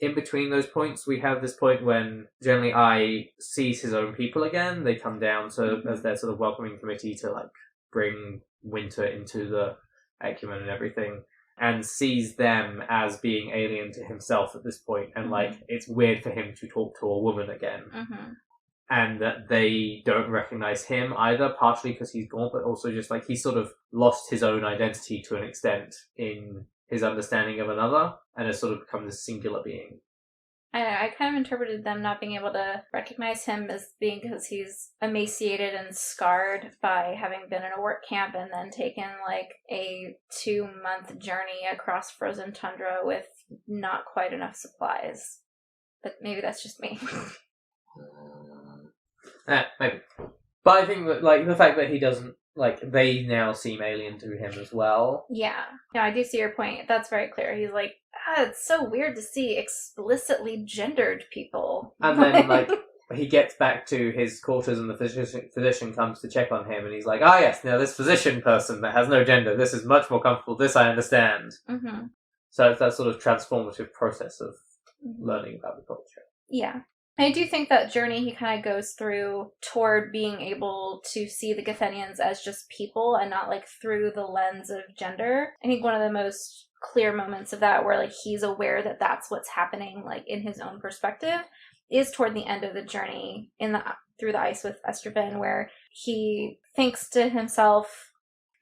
In between those points, we have this point when Genly I sees his own people again. They come down as their sort of welcoming committee to, like, bring winter into the Ecumen and everything, and sees them as being alien to himself at this point, and like, it's weird for him to talk to a woman again. And that they don't recognize him either, partially because he's gone, but also just like he's sort of lost his own identity to an extent in his understanding of another, and has sort of become this singular being. I kind of interpreted them not being able to recognize him as being because he's emaciated and scarred by having been in a work camp and then taken, like, a 2-month journey across frozen tundra with not quite enough supplies. But maybe that's just me. Maybe. But I think that, like, the fact that he doesn't, like, they now seem alien to him as well. Yeah, I do see your point. That's very clear. He's like, it's so weird to see explicitly gendered people. And then, like, he gets back to his quarters and the physician comes to check on him, and he's like, yes, now this physician person that has no gender, this is much more comfortable, this I understand. So it's that sort of transformative process of learning about the culture. Yeah. I do think that journey he kind of goes through toward being able to see the Gethenians as just people and not, like, through the lens of gender. I think one of the most clear moments of that where, like, he's aware that that's what's happening, like, in his own perspective, is toward the end of the journey through the ice with Estraven, where he thinks to himself,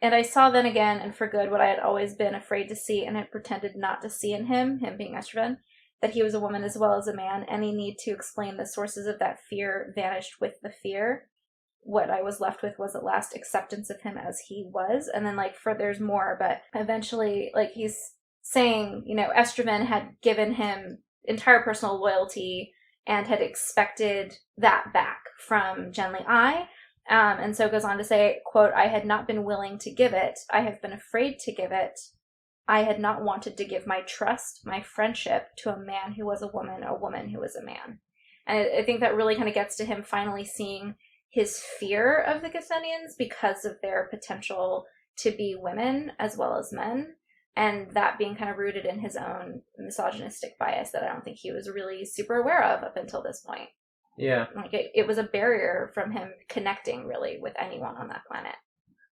And I saw then again, and for good, what I had always been afraid to see and had pretended not to see in him being Estroven, that he was a woman as well as a man. Any need to explain the sources of that fear vanished with the fear. What I was left with was at last acceptance of him as he was. And then, like, there's more, but eventually, like, he's saying, you know, Estroven had given him entire personal loyalty and had expected that back from Genly I. And so it goes on to say, quote, I had not been willing to give it. I have been afraid to give it. I had not wanted to give my trust, my friendship to a man who was a woman who was a man. And I think that really kind of gets to him finally seeing his fear of the Gethenians because of their potential to be women as well as men. And that being kind of rooted in his own misogynistic bias that I don't think he was really super aware of up until this point. Yeah. Like, it was a barrier from him connecting, really, with anyone on that planet.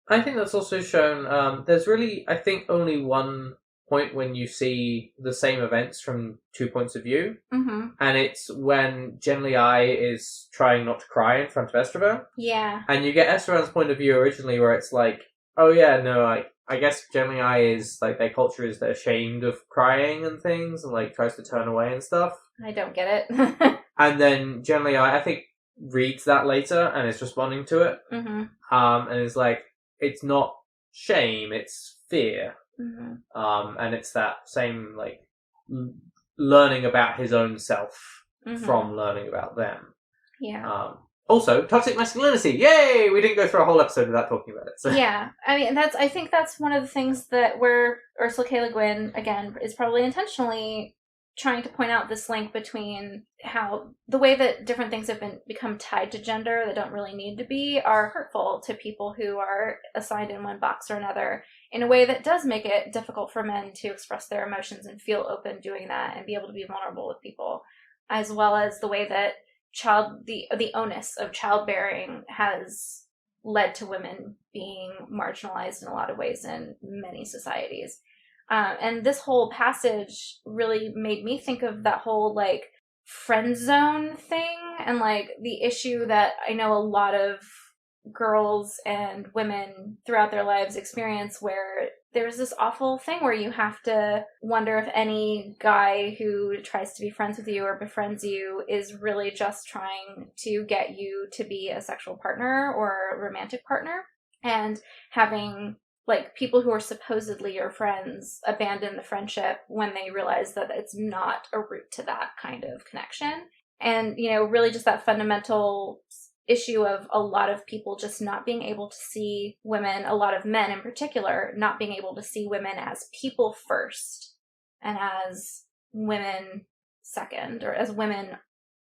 I think that's also shown, there's really, I think, only one point when you see the same events from 2 points of view. Mm-hmm. And it's when Genly I is trying not to cry in front of Estroven. Yeah. And you get Estroven's point of view originally where it's like, oh yeah, no, I guess Genly I is, like, their culture is they're ashamed of crying and things and, like, tries to turn away and stuff. I don't get it. And then Genly I think, reads that later and is responding to it. Mm-hmm. And is like, it's not shame, it's fear. Mm-hmm. And it's that same, like, learning about his own self from learning about them. Yeah. Also, toxic masculinity! Yay! We didn't go through a whole episode without talking about it. So. Yeah. I mean, I think that's one of the things that where Ursula Le Guin, again, is probably intentionally trying to point out this link between how the way that different things have become tied to gender that don't really need to be are hurtful to people who are assigned in one box or another in a way that does make it difficult for men to express their emotions and feel open doing that and be able to be vulnerable with people, as well as the way that the onus of childbearing has led to women being marginalized in a lot of ways in many societies. And this whole passage really made me think of that whole, like, friend zone thing and, like, the issue that I know a lot of girls and women throughout their lives experience where there's this awful thing where you have to wonder if any guy who tries to be friends with you or befriends you is really just trying to get you to be a sexual partner or a romantic partner, and having, like, people who are supposedly your friends abandon the friendship when they realize that it's not a route to that kind of connection. And, you know, really just that fundamental issue of a lot of people just not being able to see women, a lot of men in particular, not being able to see women as people first and as women second, or as women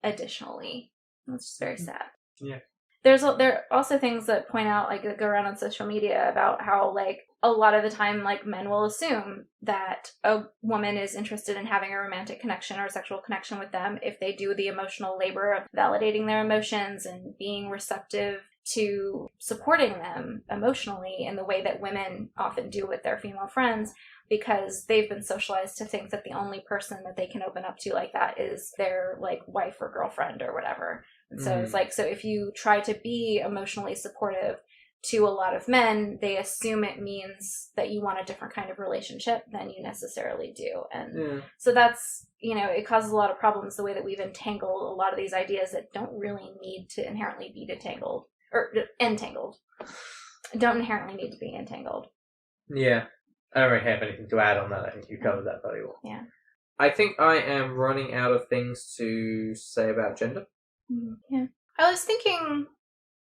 additionally. It's just very sad. Yeah. There are also things that point out, like, that go around on social media about how, like, a lot of the time, like, men will assume that a woman is interested in having a romantic connection or a sexual connection with them if they do the emotional labor of validating their emotions and being receptive to supporting them emotionally in the way that women often do with their female friends, because they've been socialized to think that the only person that they can open up to like that is their, like, wife or girlfriend or whatever. And so it's like, so if you try to be emotionally supportive to a lot of men, they assume it means that you want a different kind of relationship than you necessarily do. And so that's, you know, it causes a lot of problems the way that we've entangled a lot of these ideas that don't really need to inherently be entangled. Don't inherently need to be entangled. Yeah. I don't really have anything to add on that. I think you covered that very well. Yeah. I think I am running out of things to say about gender. Yeah. I was thinking,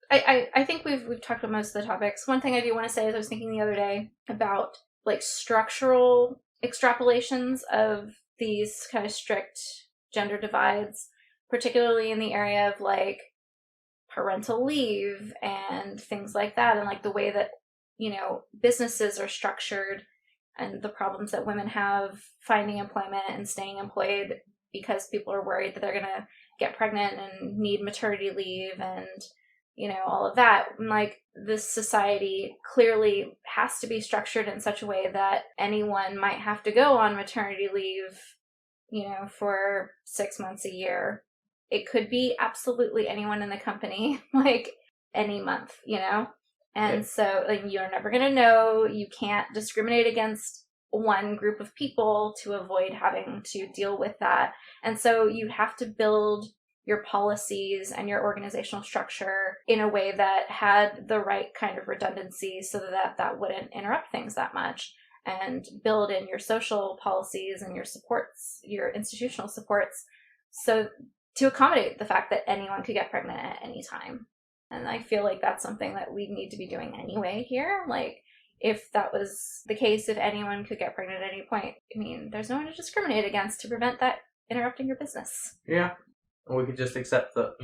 I think we've talked about most of the topics. One thing I do want to say is I was thinking the other day about, like, structural extrapolations of these kind of strict gender divides, particularly in the area of, like, parental leave and things like that, and, like, the way that, you know, businesses are structured and the problems that women have finding employment and staying employed because people are worried that they're going to get pregnant and need maternity leave and, you know, all of that. And, like, this society clearly has to be structured in such a way that anyone might have to go on maternity leave, you know, for 6 months a year. It could be absolutely anyone in the company, like, any month, you know? And so, like, you're never going to know. You can't discriminate against one group of people to avoid having to deal with that. And so you have to build your policies and your organizational structure in a way that had the right kind of redundancy so that wouldn't interrupt things that much, and build in your social policies and your supports, your institutional supports, so to accommodate the fact that anyone could get pregnant at any time. And I feel like that's something that we need to be doing anyway here. Like, if that was the case, if anyone could get pregnant at any point, I mean, there's no one to discriminate against to prevent that interrupting your business. Yeah. Or we could just accept that,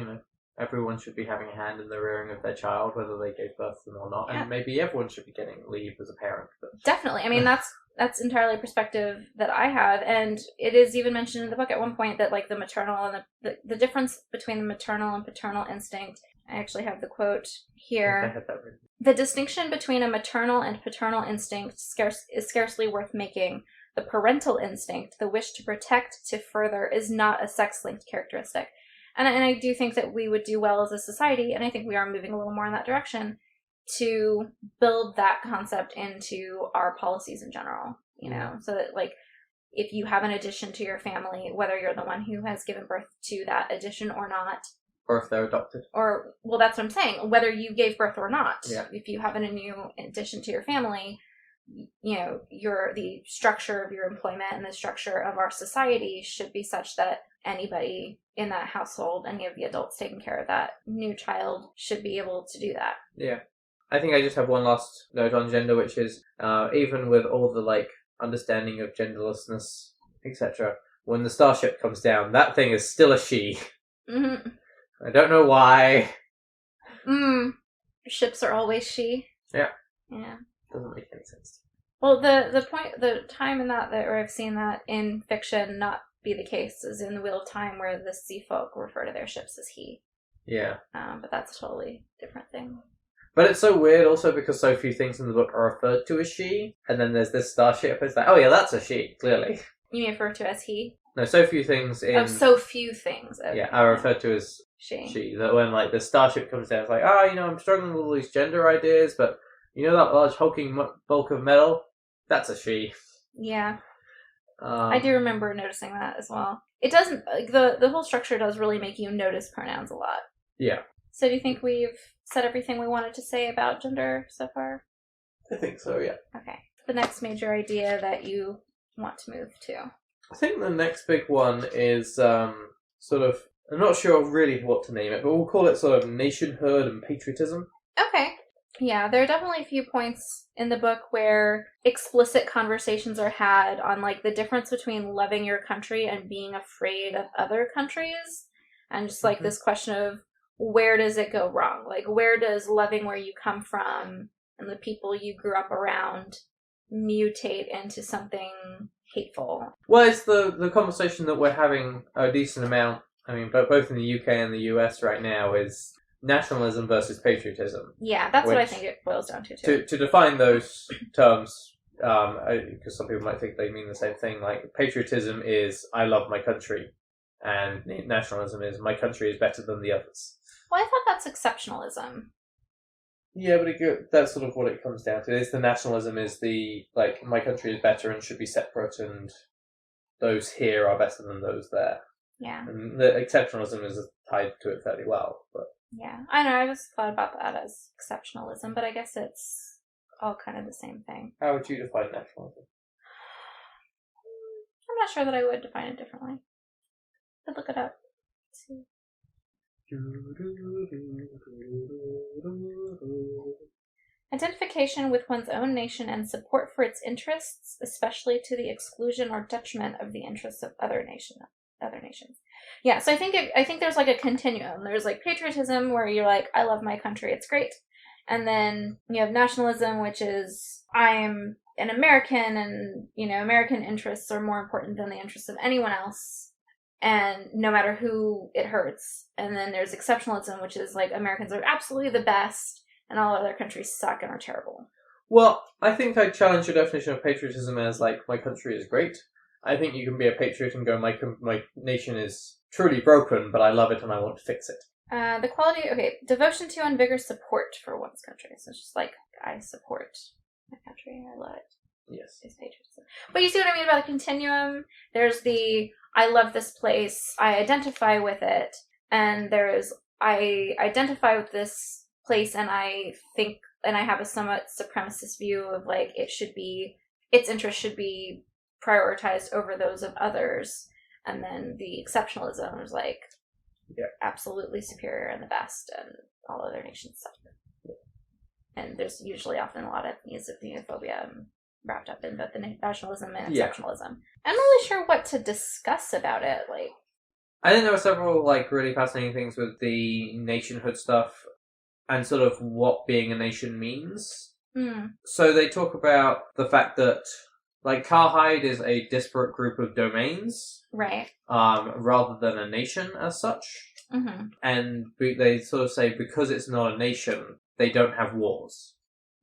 everyone should be having a hand in the rearing of their child, whether they gave birth to them or not. Yeah. And maybe everyone should be getting leave as a parent. But... Definitely. I mean, that's entirely a perspective that I have. And it is even mentioned in the book at one point that, like, the maternal and the difference between the maternal and paternal instinct. I actually have the quote here. I had that written. The distinction between a maternal and paternal instinct is scarcely worth making. The parental instinct, the wish to protect, to further, is not a sex-linked characteristic. And I do think that we would do well as a society, and I think we are moving a little more in that direction, to build that concept into our policies in general, so that, like, if you have an addition to your family, whether you're the one who has given birth to that addition or not, or if they're adopted. Or, well, that's what I'm saying, whether you gave birth or not. Yeah. If you have a new addition to your family, the structure of your employment and the structure of our society should be such that anybody in that household, any of the adults taking care of that new child, should be able to do that. Yeah. I think I just have one last note on gender, which is, even with all the, like, understanding of genderlessness, etc., when the starship comes down, that thing is still a she. Mm-hmm. I don't know why. Ships are always she. Yeah. Yeah. Doesn't make any sense. Well, the time in that where I've seen that in fiction not be the case is in the Wheel of Time, where the sea folk refer to their ships as he. Yeah. But that's a totally different thing. But it's so weird also because so few things in the book are referred to as she, and then there's this starship, it's like, oh yeah, that's a she, clearly. You mean refer to as he? No, so few things in... Oh, so few things. Okay. Yeah, are referred to as she. That when, like, the starship comes down, it's like, I'm struggling with all these gender ideas, but that large hulking bulk of metal? That's a she. Yeah. I do remember noticing that as well. It doesn't, like, the whole structure does really make you notice pronouns a lot. Yeah. So do you think we've said everything we wanted to say about gender so far? I think so, yeah. Okay. The next major idea that you want to move to? I think the next big one is sort of, I'm not sure really what to name it, but we'll call it sort of nationhood and patriotism. Okay. Yeah, there are definitely a few points in the book where explicit conversations are had on, like, the difference between loving your country and being afraid of other countries. And just, like, this question of, where does it go wrong? Like, where does loving where you come from and the people you grew up around mutate into something hateful? Well, it's the conversation that we're having a decent amount, I mean, both in the UK and the US right now, is nationalism versus patriotism. Yeah, that's what I think it boils down to, too. To define those terms, because some people might think they mean the same thing, like, patriotism is, I love my country, and nationalism is, my country is better than the others. Well, I thought that's exceptionalism. Yeah, but that's sort of what it comes down to. Is the nationalism is the, like, my country is better and should be separate, and those here are better than those there. Yeah. And the exceptionalism is tied to it fairly well, but... Yeah, I know, I just thought about that as exceptionalism, but I guess it's all kind of the same thing. How would you define nationalism? I'm not sure that I would define it differently. I'd look it up. Let's see. Identification with one's own nation and support for its interests, especially to the exclusion or detriment of the interests of other nations. Yeah, so I think there's, like, a continuum. There's, like, patriotism, where you're like, I love my country, it's great. And then you have nationalism, which is, I'm an American, and, American interests are more important than the interests of anyone else, and no matter who it hurts. And then there's exceptionalism, which is, like, Americans are absolutely the best, and all other countries suck and are terrible. Well, I think I challenge your definition of patriotism as, like, my country is great. I think you can be a patriot and go, my nation is truly broken, but I love it and I want to fix it. The quality, devotion to and vigorous support for one's country. So it's just like, I support my country, I love it. Yes. It's patriotism. But you see what I mean about the continuum? There's the, I love this place, I identify with it, and there's, I identify with this place and I think, and I have a somewhat supremacist view of like, it should be, its interests should be prioritized over those of others. And then the exceptionalism is like, absolutely superior and the best, and all other nations suck. Yeah. And there's usually often a lot of xenophobia wrapped up in both the nationalism and exceptionalism. I'm not really sure what to discuss about it. Like, I think there were several like really fascinating things with the nationhood stuff and sort of what being a nation means. So they talk about the fact that like Karhide is a disparate group of domains, right? Rather than a nation as such. Mm-hmm. And they sort of say because it's not a nation, they don't have wars.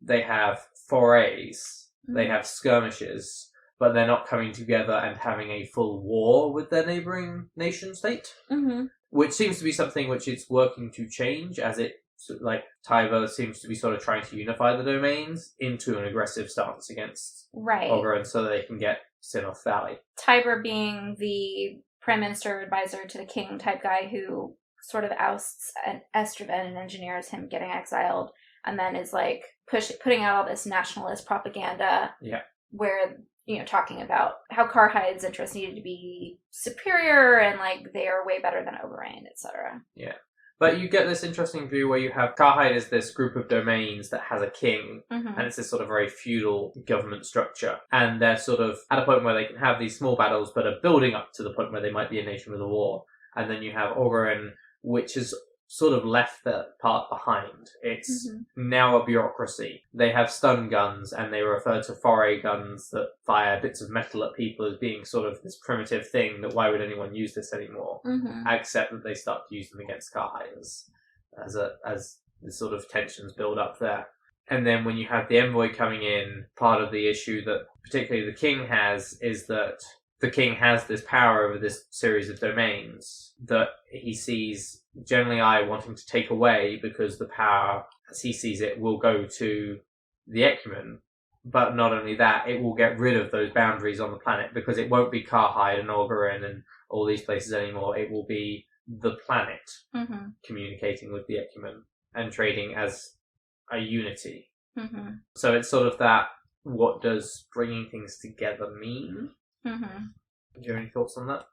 They have forays, they have skirmishes, but they're not coming together and having a full war with their neighbouring nation state. Mm-hmm. Which seems to be something which it's working to change as it, like, Taiva seems to be sort of trying to unify the domains into an aggressive stance against Oberon so that they can get Sinnoh Valley. Tiber being the prime minister advisor to the king type guy who sort of ousts Estraven and engineers him getting exiled, and then is like putting out all this nationalist propaganda. Yeah. Where, you know, talking about how Karhide's interests needed to be superior and like they are way better than Oberon, etc. Yeah. But you get this interesting view where you have Karhide is this group of domains that has a king, and it's this sort of very feudal government structure. And they're sort of at a point where they can have these small battles, but are building up to the point where they might be a nation with a war. And then you have Oberon, which is sort of left that part behind. It's now a bureaucracy. They have stun guns, and they refer to foray guns that fire bits of metal at people as being sort of this primitive thing that why would anyone use this anymore? Except that they start to use them against Karhide as the sort of tensions build up there. And then when you have the envoy coming in, part of the issue that particularly the king has is that the king has this power over this series of domains that he sees generally wanting to take away because the power, as he sees it, will go to the Ecumen. But not only that, it will get rid of those boundaries on the planet because it won't be Karhide and Oberon and all these places anymore. It will be the planet communicating with the Ecumen and trading as a unity. So it's sort of that, what does bringing things together mean? Do you have any thoughts on that?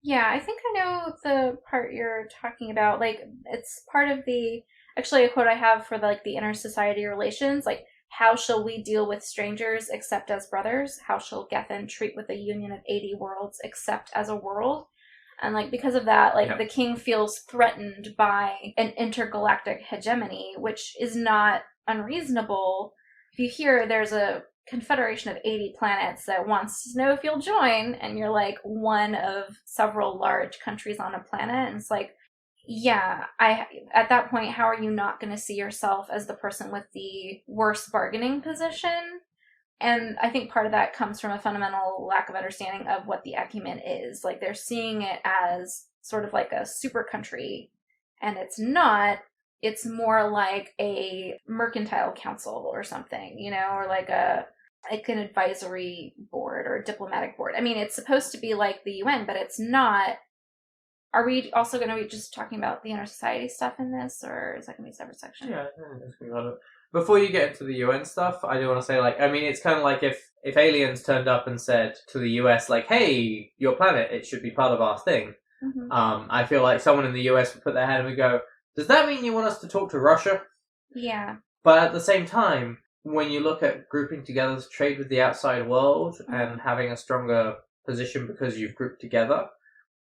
Yeah, I think I know the part you're talking about. Like, it's part of the, actually a quote I have for the inter-society relations, like, how shall we deal with strangers except as brothers? How shall Gethin treat with a union of 80 worlds except as a world? And, like, because of that, the king feels threatened by an intergalactic hegemony, which is not unreasonable. If you hear there's a confederation of 80 planets that wants to know if you'll join, and you're like one of several large countries on a planet, and it's like, yeah, at that point, how are you not going to see yourself as the person with the worst bargaining position? And I think part of that comes from a fundamental lack of understanding of what the Ecumen is. Like, they're seeing it as sort of like a super country, and it's not. It's more like a mercantile council or something, you know, or like an advisory board or a diplomatic board. I mean, it's supposed to be like the UN, but it's not. Are we also going to be just talking about the inter-society stuff in this, or is that going to be a separate section? Yeah, before you get into the UN stuff, I do want to say, it's kind of like if aliens turned up and said to the US, like, hey, your planet, it should be part of our thing. I feel like someone in the US would put their hand up and go, does that mean you want us to talk to Russia? Yeah. But at the same time, when you look at grouping together to trade with the outside world and having a stronger position because you've grouped together,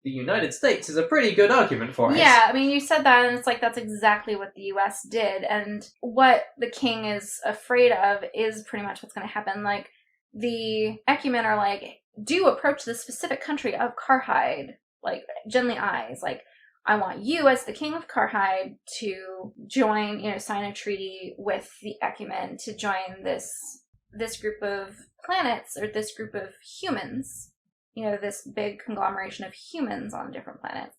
the United States is a pretty good argument for it. Yeah, I mean, you said that, and it's like that's exactly what the US did. And what the king is afraid of is pretty much what's going to happen. Like, the Ecumen are like, do approach the specific country of Karhide, like, Genly Eyes, like, I want you as the king of Karhide to join, sign a treaty with the Ecumen to join this group of planets, or this group of humans, this big conglomeration of humans on different planets.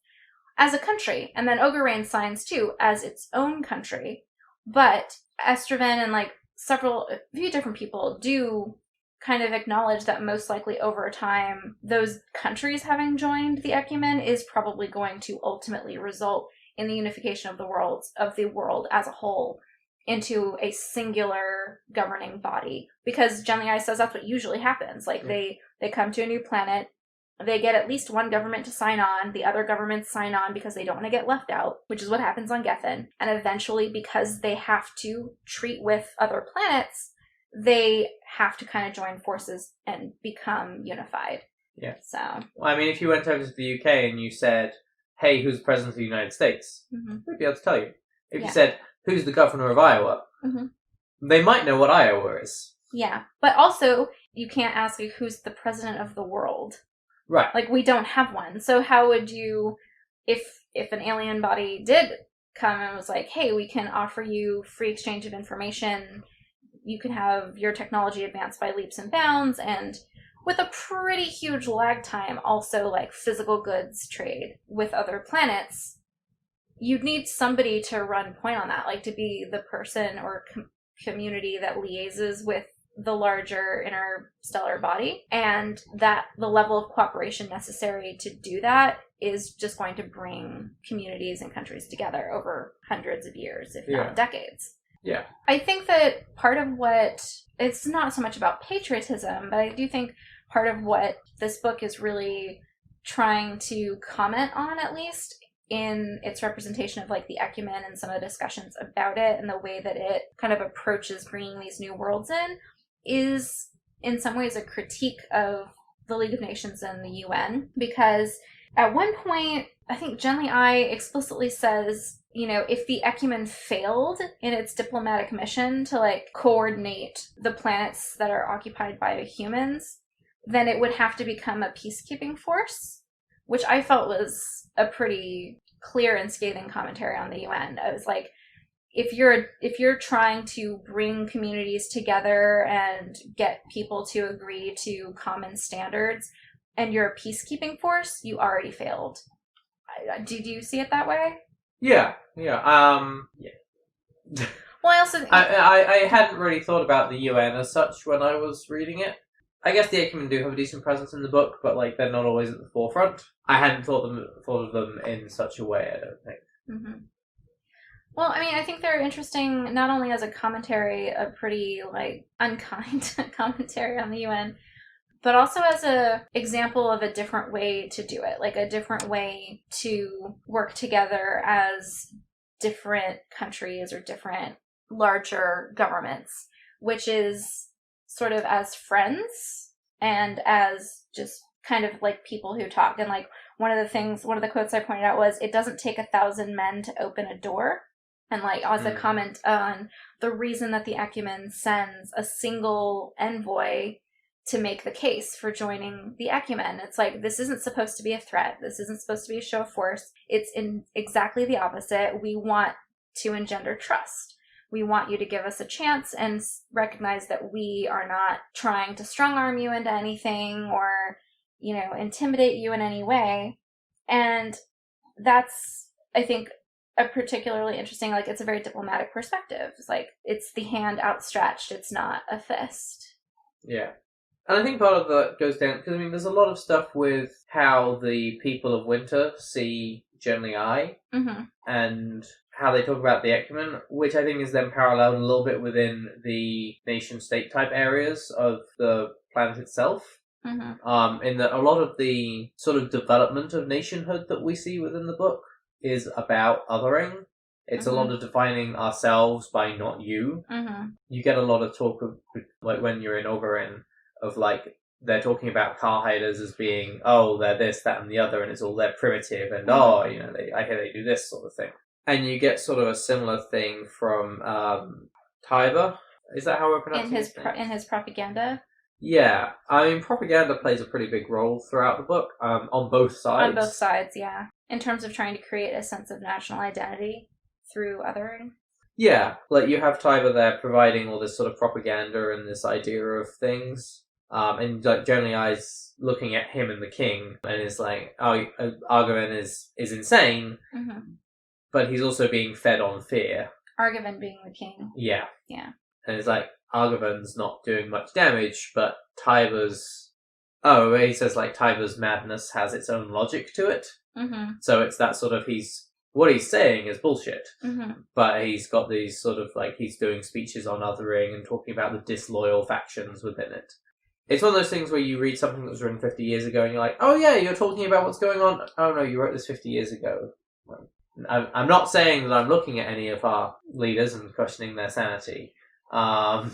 as a country. And then Ogre signs too as its own country. But Estraven and like a few different people do kind of acknowledge that most likely over time, those countries having joined the Ecumen is probably going to ultimately result in the unification of the world as a whole into a singular governing body. Because Genlei says that's what usually happens. Like they come to a new planet, they get at least one government to sign on, the other governments sign on because they don't want to get left out, which is what happens on Gethin. And eventually, because they have to treat with other planets, they have to kind of join forces and become unified. Yeah. So, well, I mean, if you went over to the UK and you said, hey, who's the president of the United States? They'd be able to tell you. If you said, who's the governor of Iowa? They might know what Iowa is. Yeah. But also, you can't ask like, who's the president of the world. Right. Like, we don't have one. So how would you, if an alien body did come and was like, hey, we can offer you free exchange of information, you can have your technology advanced by leaps and bounds, and with a pretty huge lag time, also like physical goods trade with other planets, you'd need somebody to run point on that, like to be the person or community that liaises with the larger interstellar body, and that the level of cooperation necessary to do that is just going to bring communities and countries together over hundreds of years, if not decades. Yeah. I think that part of what, it's not so much about patriotism, but I do think part of what this book is really trying to comment on, at least, in its representation of like the Ecumen and some of the discussions about it and the way that it kind of approaches bringing these new worlds in, is in some ways a critique of the League of Nations and the UN, because at one point, I think Genlei explicitly says, you know, if the Ecumen failed in its diplomatic mission to like coordinate the planets that are occupied by humans, then it would have to become a peacekeeping force, which I felt was a pretty clear and scathing commentary on the UN. I was like, if you're trying to bring communities together and get people to agree to common standards, and you're a peacekeeping force, you already failed. Do you see it that way? Yeah. Well, I also I hadn't really thought about the UN as such when I was reading it. I guess the Ecumen do have a decent presence in the book, but like they're not always at the forefront. I hadn't thought of them in such a way, I don't think. Well, I mean, I think they're interesting not only as a commentary, a pretty like unkind commentary on the UN, but also as a example of a different way to do it, like a different way to work together as different countries or different larger governments, which is sort of as friends and as just kind of like people who talk. And like one of the quotes I pointed out was, it doesn't take 1,000 men to open a door. And like as a comment on the reason that the Ecumen sends a single envoy to make the case for joining the Ecumen. It's like, this isn't supposed to be a threat. This isn't supposed to be a show of force. It's in exactly the opposite. We want to engender trust. We want you to give us a chance and recognize that we are not trying to strong-arm you into anything or, you know, intimidate you in any way. And that's, I think, a particularly interesting, like, it's a very diplomatic perspective. It's like, it's the hand outstretched. It's not a fist. Yeah. And I think part of that goes down, because I mean, there's a lot of stuff with how the people of Winter see Genlei and how they talk about the Ecumen, which I think is then paralleled a little bit within the nation-state type areas of the planet itself. In that a lot of the sort of development of nationhood that we see within the book is about othering. It's a lot of defining ourselves by not you. You get a lot of talk of, like, when you're in Oberyn, of like, they're talking about Carhiders as being, oh, they're this, that, and the other, and it's all they're primitive, and oh, you know, I hear they do this sort of thing. And you get sort of a similar thing from Tyber. Is that how we're pronouncing it? In his propaganda? Yeah. I mean, propaganda plays a pretty big role throughout the book, on both sides. On both sides, yeah. In terms of trying to create a sense of national identity through othering. Yeah. Like, you have Tyber there providing all this sort of propaganda and this idea of things. And like generally eyes looking at him and the king and is like, oh, Argoven is insane, but he's also being fed on fear. Argoven being the king. Yeah. Yeah. And it's like, Argoven's not doing much damage, but Tyber's... Oh, he says, like, Tyber's madness has its own logic to it. So it's that sort of, what he's saying is bullshit. But he's got these sort of, like, he's doing speeches on othering and talking about the disloyal factions within it. It's one of those things where you read something that was written 50 years ago and you're like, oh yeah, you're talking about what's going on. Oh no, you wrote this 50 years ago. I'm not saying that I'm looking at any of our leaders and questioning their sanity. But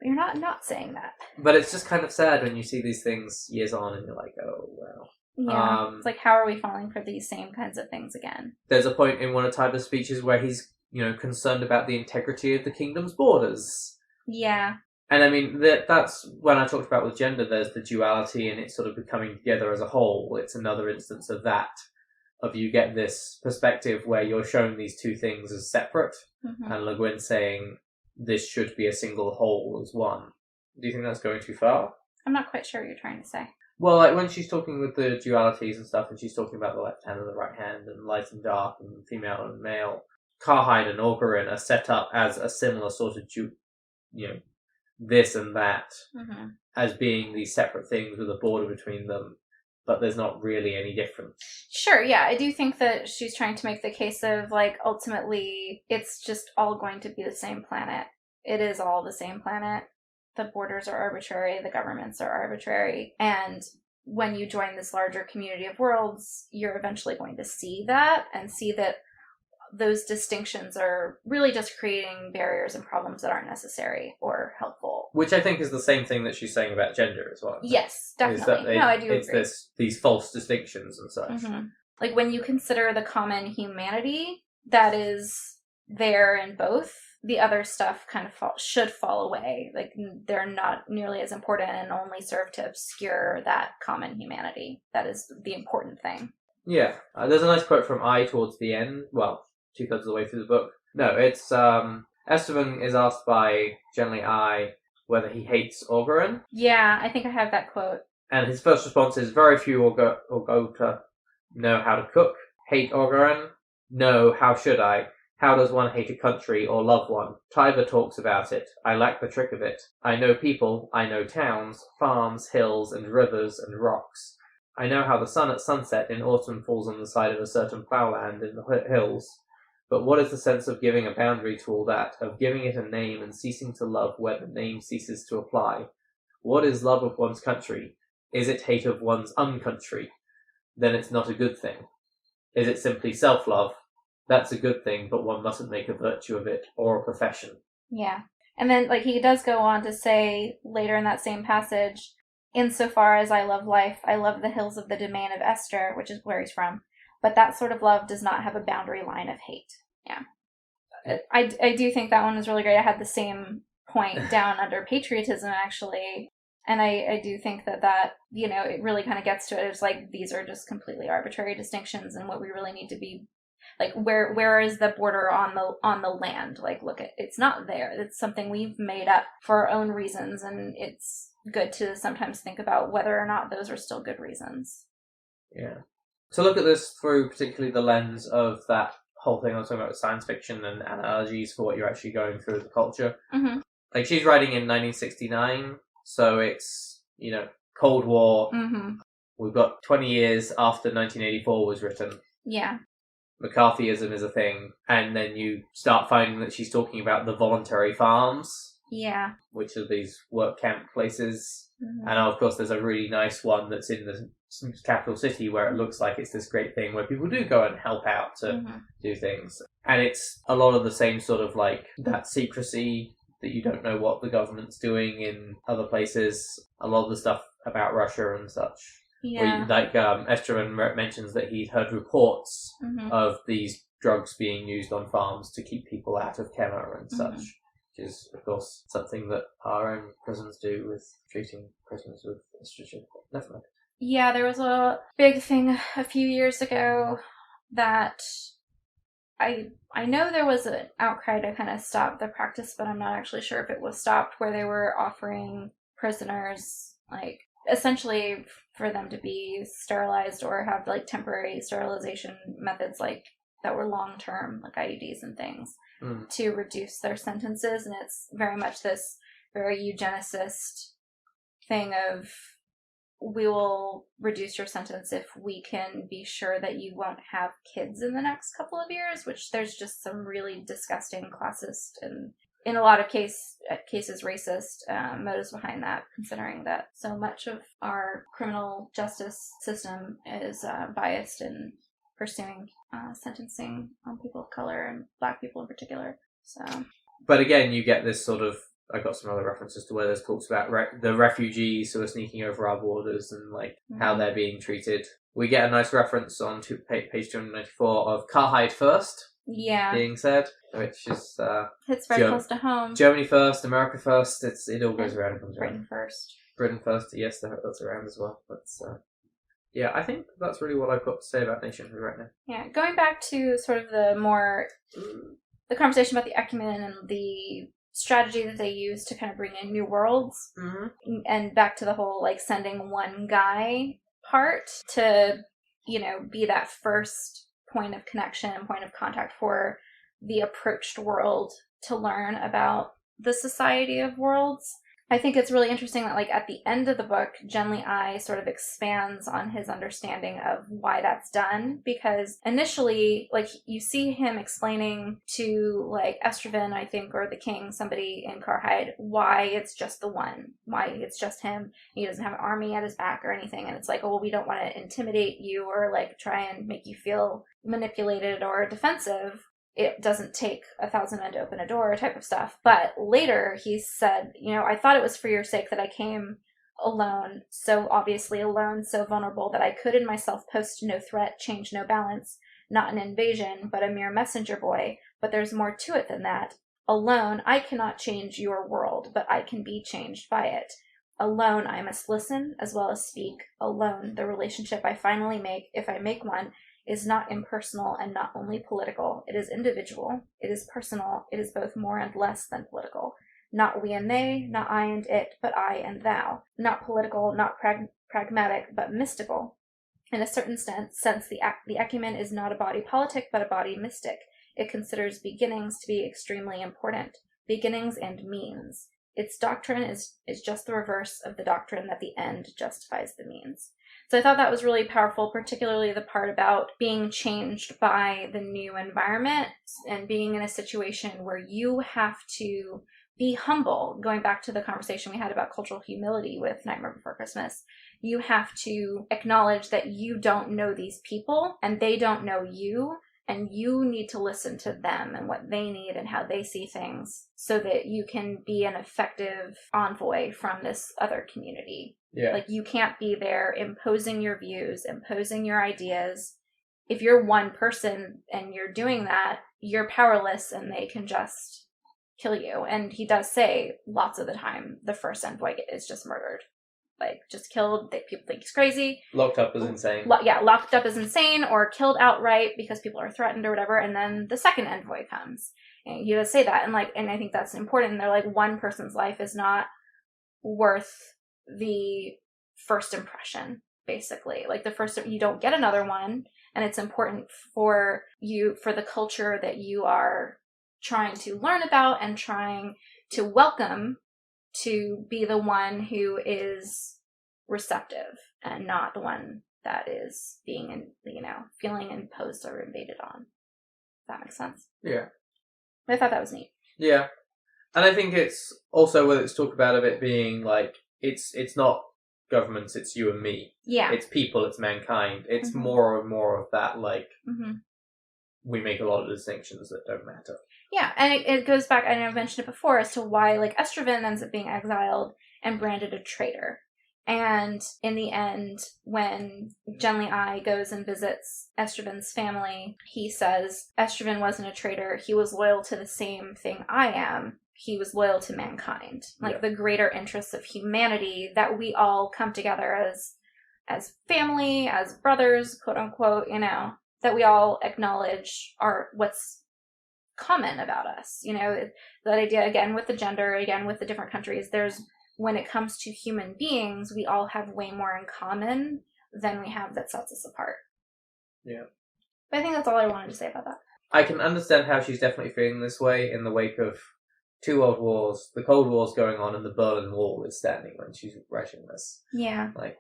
you're not saying that. But it's just kind of sad when you see these things years on and you're like, oh, well. Yeah, it's like, how are we falling for these same kinds of things again? There's a point in one of Tyber's speeches where he's, concerned about the integrity of the kingdom's borders. Yeah. And I mean, that's when I talked about with gender, there's the duality and it's sort of becoming together as a whole. It's another instance of that. Of you get this perspective where you're showing these two things as separate, and Le Guin saying this should be a single whole as one. Do you think that's going too far? I'm not quite sure what you're trying to say. Well, like when she's talking with the dualities and stuff, and she's talking about the left hand and the right hand, and light and dark, and female and male, Karhide and Orgarin are set up as a similar sort of, this and that, as being these separate things with a border between them. But there's not really any difference. Sure, yeah. I do think that she's trying to make the case of, like, ultimately, it's just all going to be the same planet. It is all the same planet. The borders are arbitrary, the governments are arbitrary, and when you join this larger community of worlds, you're eventually going to see that, and see that those distinctions are really just creating barriers and problems that aren't necessary or helpful. Which I think is the same thing that she's saying about gender as well. Yes, definitely. I do agree. It's these false distinctions and such. Like when you consider the common humanity that is there in both, the other stuff kind of should fall away. Like they're not nearly as important and only serve to obscure that common humanity. That is the important thing. Yeah. There's a nice quote from I towards the end. Well, 2/3 of the way through the book. No, it's Esteban is asked by generally I whether he hates Orgarin. Yeah, I think I have that quote. And his first response is, very few Orgota know how to cook. Hate Orgarin? No, how should I? How does one hate a country or love one? Tiber talks about it. I lack the trick of it. I know people, I know towns, farms, hills, and rivers, and rocks. I know how the sun at sunset in autumn falls on the side of a certain ploughland in the hills. But what is the sense of giving a boundary to all that, of giving it a name and ceasing to love where the name ceases to apply? What is love of one's country? Is it hate of one's uncountry? Then it's not a good thing. Is it simply self-love? That's a good thing, but one mustn't make a virtue of it, or a profession. Yeah. And then, like, he does go on to say, later in that same passage, insofar as I love life, I love the hills of the domain of Esther, which is where he's from. But that sort of love does not have a boundary line of hate. Yeah. I do think that one was really great. I had the same point down under patriotism, actually. And I do think that, it really kind of gets to it. It's like, these are just completely arbitrary distinctions, and what we really need to be, like, where is the border on the land? Like, look, it's not there. It's something we've made up for our own reasons, and it's good to sometimes think about whether or not those are still good reasons. Yeah. To look at this through particularly the lens of that whole thing I was talking about with science fiction and analogies for what you're actually going through as a culture. Like, she's writing in 1969, so it's, Cold War. We've got 20 years after 1984 was written. Yeah. McCarthyism is a thing, and then you start finding that she's talking about the voluntary farms. Yeah. Which are these work camp places. And of course there's a really nice one that's in the capital city where it looks like it's this great thing where people do go and help out to do things. And it's a lot of the same sort of, like, that secrecy that you don't know what the government's doing in other places. A lot of the stuff about Russia and such. Yeah. Esteban mentions that he'd heard reports of these drugs being used on farms to keep people out of Kemmer and such. Which is, of course, something that our own prisons do with treating prisoners with estrogen. Never mind. Yeah, there was a big thing a few years ago that I know there was an outcry to kind of stop the practice, but I'm not actually sure if it was stopped, where they were offering prisoners, like, essentially for them to be sterilized or have, like, temporary sterilization methods, like, that were long-term, like IUDs and things, to reduce their sentences. And it's very much this very eugenicist thing of, we will reduce your sentence if we can be sure that you won't have kids in the next couple of years, which there's just some really disgusting classist and, in a lot of cases, racist motives behind that, considering that so much of our criminal justice system is biased in pursuing sentencing on people of color and Black people in particular. So, but again, you get this sort of, I got some other references to where there's talks about the refugees who are sneaking over our borders and like how they're being treated. We get a nice reference on page 294 of Carhide first. Yeah. Being said, which is it's very close to home. Germany first, America first. It all goes around and comes around. Britain first. Britain first. Yes, that's around as well. But yeah, I think that's really what I've got to say about nationhood right now. Yeah, going back to sort of the conversation about the ecumen and the strategy that they use to kind of bring in new worlds, and back to the whole like sending one guy part to, you know, be that first point of connection and point of contact for the approached world to learn about the Society of Worlds. I think it's really interesting that, like, at the end of the book, Genly I sort of expands on his understanding of why that's done, because initially, like, you see him explaining to, like, Estraven, I think, or the king, somebody in Carhide, why it's just the one, why it's just him. He doesn't have an army at his back or anything, and it's like, oh, well, we don't want to intimidate you or, like, try and make you feel manipulated or defensive. It doesn't take 1,000 men to open a door type of stuff. But later he said, you know, I thought it was for your sake that I came alone, so obviously alone, so vulnerable that I could in myself post no threat, change no balance, not an invasion, but a mere messenger boy. But there's more to it than that. Alone, I cannot change your world, but I can be changed by it. Alone, I must listen as well as speak. Alone, the relationship I finally make, if I make one, is not impersonal and not only political. It is individual. It is personal. It is both more and less than political. Not we and they, not I and it, but I and thou. Not political, not pragmatic, but mystical. In a certain sense, the ecumen is not a body politic, but a body mystic. It considers beginnings to be extremely important. Beginnings and means. Its doctrine is just the reverse of the doctrine that the end justifies the means. So I thought that was really powerful, particularly the part about being changed by the new environment and being in a situation where you have to be humble. Going back to the conversation we had about cultural humility with Nightmare Before Christmas, you have to acknowledge that you don't know these people and they don't know you, and you need to listen to them and what they need and how they see things so that you can be an effective envoy from this other community. Yeah. Like, you can't be there imposing your views, imposing your ideas. If you're one person and you're doing that, you're powerless and they can just kill you. And he does say lots of the time, the first envoy is just murdered. Like, just killed. People think he's crazy. Locked up as insane. Locked up as insane or killed outright because people are threatened or whatever. And then the second envoy comes. And he does say that. And I think that's important. They're like, one person's life is not worth the first impression, basically. Like, you don't get another one. And it's important for the culture that you are trying to learn about and trying to welcome, to be the one who is receptive and not the one that is being, feeling imposed or invaded on. Does that make sense? Yeah. I thought that was neat. Yeah. And I think it's also whether it's talk about of it being like, it's not governments, it's you and me. Yeah. It's people, it's mankind. It's more and more of that, like, we make a lot of distinctions that don't matter. Yeah, and it goes back, I know I've mentioned it before, as to why, like, Estraven ends up being exiled and branded a traitor. And in the end, when Genly I goes and visits Estraven's family, he says, Estraven wasn't a traitor, he was loyal to the same thing I am. He was loyal to mankind. Like, the greater interests of humanity, that we all come together as family, as brothers, quote unquote, that we all acknowledge are what's common about us. That idea, again, with the gender, again, with the different countries, there's when it comes to human beings, we all have way more in common than we have that sets us apart. Yeah. But I think that's all I wanted to say about that. I can understand how she's definitely feeling this way in the wake of 2 world wars, the Cold War's going on, and the Berlin Wall is standing when she's writing this. Yeah. Like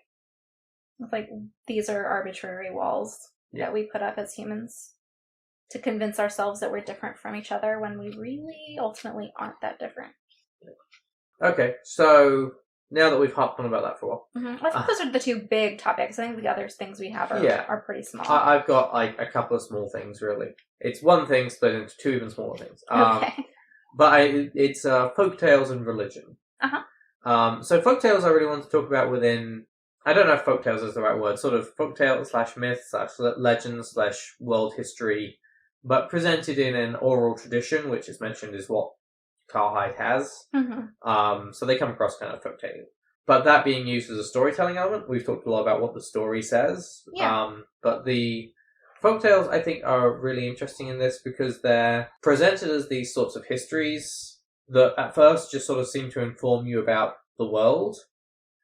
these are arbitrary walls that we put up as humans to convince ourselves that we're different from each other when we really ultimately aren't that different. Okay, so now that we've harped on about that for a while. Mm-hmm. I think those are the 2 big topics. I think the other things we have are pretty small. I've got like a couple of small things, really. It's one thing split into 2 even smaller things. Okay. But it's folktales and religion. Uh-huh. So folktales I really want to talk about within... I don't know if folktales is the right word. Sort of folktale/myth/legend/world history, but presented in an oral tradition, which is mentioned is what Carhide has. Mm-hmm. So they come across kind of folktale. But that being used as a storytelling element, we've talked a lot about what the story says. Yeah. But the folktales, I think, are really interesting in this because they're presented as these sorts of histories that at first just sort of seem to inform you about the world,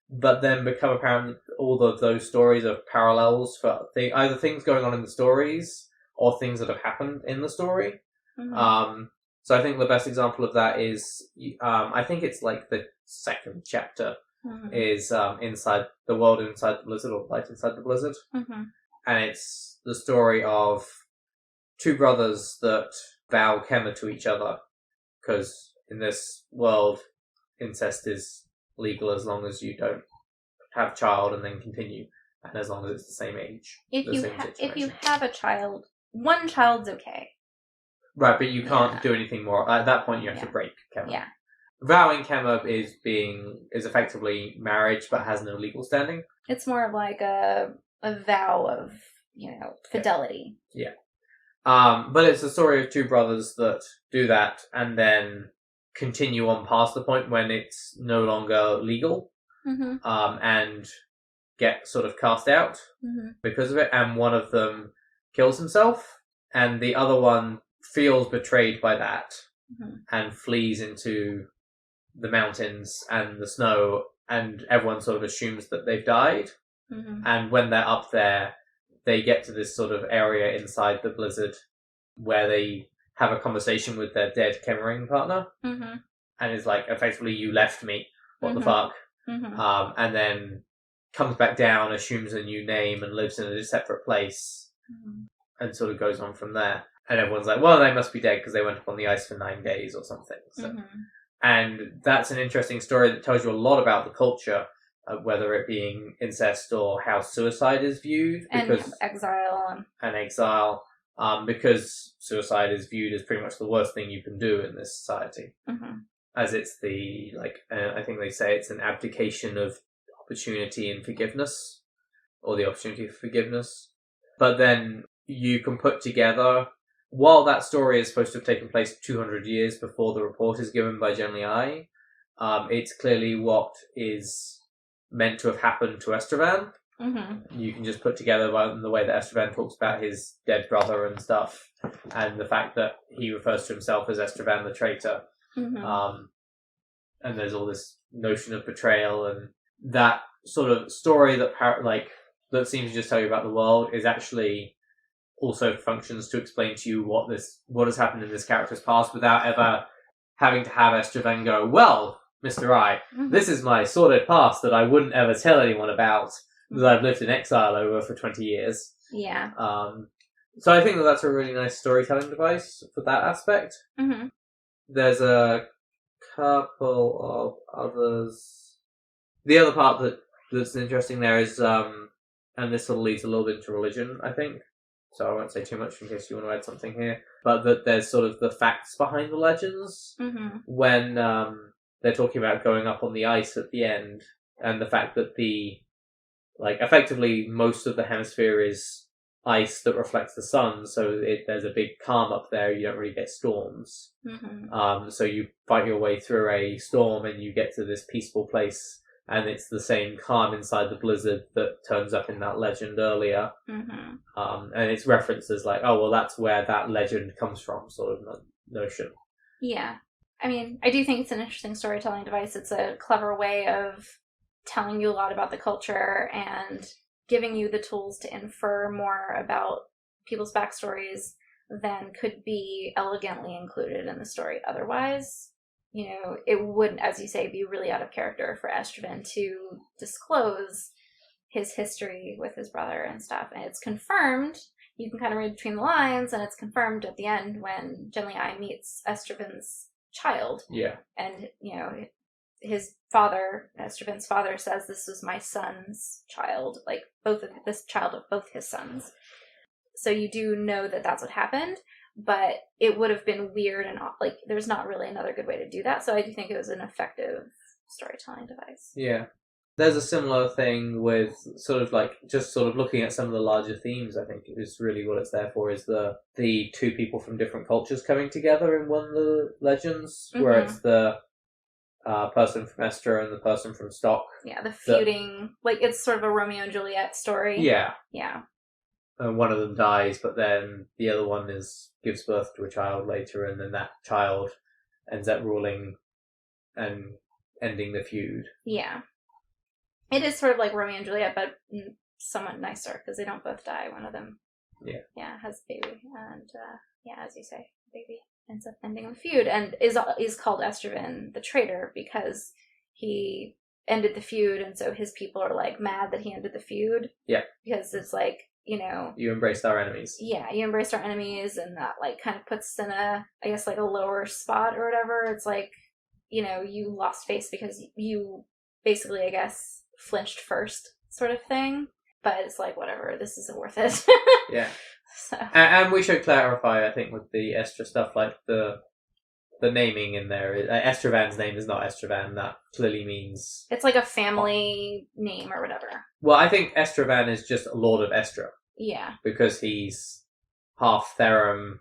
but then become apparent that all of those stories are parallels for either things going on in the stories or things that have happened in the story. Mm-hmm. So I think the best example of that is, I think it's like the 2nd chapter is inside the world inside the blizzard, or light inside the blizzard. Mm-hmm. And it's the story of 2 brothers that vow chema to each other, because in this world, incest is legal as long as you don't have a child and then continue, and as long as it's the same age. If you have a child, 1 child's okay. Right, but you can't do anything more. At that point, you have to break chema. Yeah. Vowing chema is effectively marriage, but has no legal standing. It's more of like a vow of, fidelity. Yeah. But it's a story of 2 brothers that do that and then continue on past the point when it's no longer legal, and get sort of cast out because of it. And one of them kills himself, and the other one feels betrayed by that and flees into the mountains and the snow, and everyone sort of assumes that they've died. And when they're up there, they get to this sort of area inside the blizzard where they have a conversation with their dead chemering partner, and is like, effectively, you left me, what the fuck? And then comes back down, assumes a new name, and lives in a separate place, and sort of goes on from there. And everyone's like, well, they must be dead because they went up on the ice for 9 days or something. So. And that's an interesting story that tells you a lot about the culture, whether it being incest or how suicide is viewed. Because, and exile. And exile. Because suicide is viewed as pretty much the worst thing you can do in this society. As it's I think they say it's an abdication of opportunity and forgiveness, or the opportunity for forgiveness. But then you can put together, while that story is supposed to have taken place 200 years before the report is given by Genly I, it's clearly what is meant to have happened to Estevan. You can just put together the way that Estevan talks about his dead brother and stuff, and the fact that he refers to himself as Estevan the traitor. And there's all this notion of betrayal, and that sort of story that seems to just tell you about the world is actually also functions to explain to you what has happened in this character's past without ever having to have Estevan go, well, Mr. I, this is my sordid past that I wouldn't ever tell anyone about, that I've lived in exile over for 20 years. Yeah. So I think that's a really nice storytelling device for that aspect. There's a couple of others. The other part that's interesting there is, and this sort of leads a little bit into religion, I think, so I won't say too much in case you want to add something here, but that there's sort of the facts behind the legends when they're talking about going up on the ice at the end, and the fact that effectively most of the hemisphere is ice that reflects the sun, so there's a big calm up there, you don't really get storms. So you fight your way through a storm and you get to this peaceful place, and it's the same calm inside the blizzard that turns up in that legend earlier. And it's references like, oh, well, that's where that legend comes from, sort of notion. Yeah. I mean, I do think it's an interesting storytelling device. It's a clever way of telling you a lot about the culture and giving you the tools to infer more about people's backstories than could be elegantly included in the story otherwise. You know, it would, as you say, be really out of character for Estrabon to disclose his history with his brother and stuff. And it's confirmed, you can kind of read between the lines, and it's confirmed at the end when Genlei meets Estrabon's child. Yeah. And, you know, his father, Estrabon's father, says this was my son's child, like this child of both his sons. So you do know that that's what happened, but it would have been weird and like there's not really another good way to do that. So I do think it was an effective storytelling device. Yeah. There's a similar thing with sort of like just sort of looking at some of the larger themes. I think is really what it's there for, is the two people from different cultures coming together in one of the legends, where it's the person from Estra and the person from Stock. Yeah, the feuding, like it's sort of a Romeo and Juliet story. Yeah. Yeah. And one of them dies, but then the other one gives birth to a child later, and then that child ends up ruling and ending the feud. Yeah. It is sort of like Romeo and Juliet, but somewhat nicer, because they don't both die. One of them has a baby. And, as you say, the baby ends up ending the feud, and is called Estrabon the traitor, because he ended the feud, and so his people are, like, mad that he ended the feud. Yeah. Because it's like, you know... You embraced our enemies. Yeah, you embraced our enemies, and that, like, kind of puts us in a, I guess, like, a lower spot or whatever. It's like, you know, you lost face because you basically, I guess... flinched first sort of thing, but it's like whatever, this isn't worth it. Yeah. So. And we should clarify, I think, with the Estra stuff, like the naming in there. Estravan's name is not Estravan. That clearly means it's like a family name or whatever. Well, I think Estravan is just Lord of Estra. Yeah. Because he's half Therum.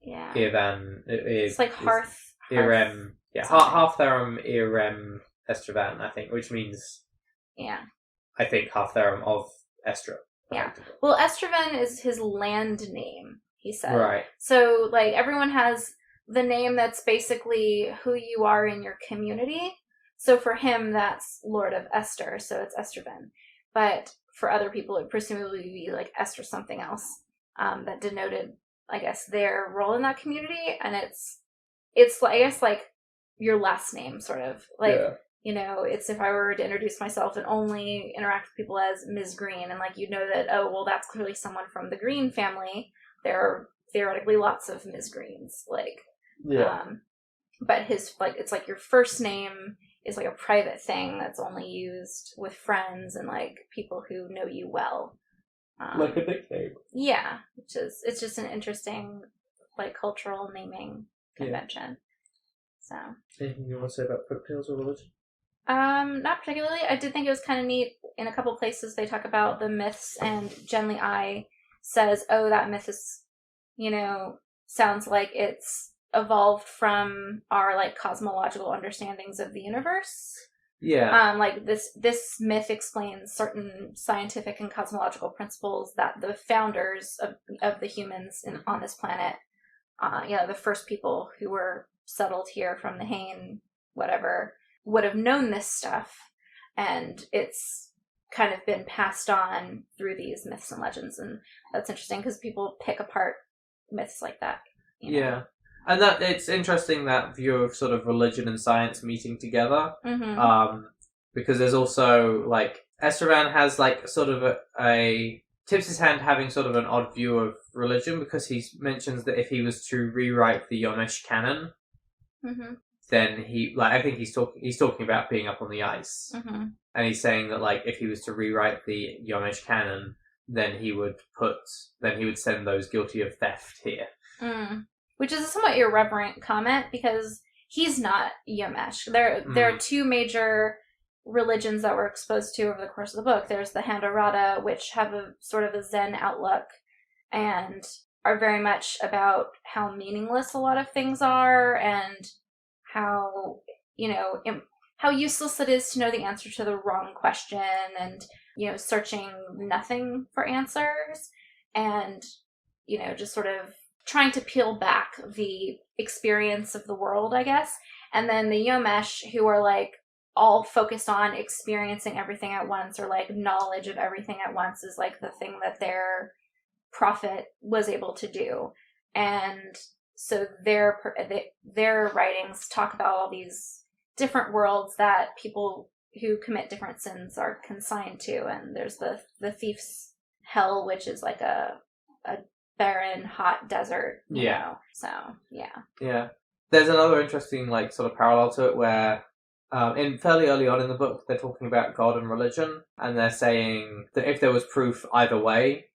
Yeah. Irvan. It's like Hearth. Irem. Yeah, half Therum, Irem, Estravan, I think, which means. Yeah. I think half Therum of Estra. Yeah. Well, Estravan is his land name, he said. Right. So, like, everyone has the name that's basically who you are in your community. So for him, that's Lord of Esther, so it's Estravan. But for other people, it would presumably be, like, Esther something else that denoted, I guess, their role in that community. And it's I guess, like, your last name, sort of. Like... Yeah. You know, it's if I were to introduce myself and only interact with people as Ms. Green, and, like, you'd know that, oh, well, that's clearly someone from the Green family. There are theoretically lots of Ms. Greens, like, but his, like, it's like your first name is, like, a private thing that's only used with friends and, like, people who know you well. Like a nickname. Yeah, it's just an interesting, like, cultural naming convention. So. Anything you want to say about folktales or religion? Not particularly. I did think it was kind of neat. In a couple places they talk about the myths, and Genlei says, oh, that myth is, you know, sounds like it's evolved from our, like, cosmological understandings of the universe. Yeah. Like, this myth explains certain scientific and cosmological principles that the founders of the humans on this planet, the first people who were settled here from the Hain, whatever, would have known this stuff, and it's kind of been passed on through these myths and legends, and that's interesting because people pick apart myths like that. You know? Yeah, and that it's interesting, that view of sort of religion and science meeting together, because there's also, like, Estravan has, like, sort of a tips his hand having sort of an odd view of religion, because he mentions that if he was to rewrite the Yomish canon, then he, like, I think he's talking about being up on the ice, and he's saying that, like, if he was to rewrite the Yomish canon, then he would send those guilty of theft here, which is a somewhat irreverent comment, because he's not Yomesh. There are two major religions that we're exposed to over the course of the book. There's the Handorada, which have a sort of a Zen outlook and are very much about how meaningless a lot of things are, and how, you know, how useless it is to know the answer to the wrong question, and, you know, searching nothing for answers, and, you know, just sort of trying to peel back the experience of the world, I guess. And then the Yomesh, who are like all focused on experiencing everything at once, or like knowledge of everything at once, is like the thing that their prophet was able to do. And so their writings talk about all these different worlds that people who commit different sins are consigned to. And there's the thief's hell, which is like a barren, hot desert, you know. So, yeah. There's another interesting, like, sort of parallel to it where in fairly early on in the book, they're talking about God and religion, and they're saying that if there was proof either way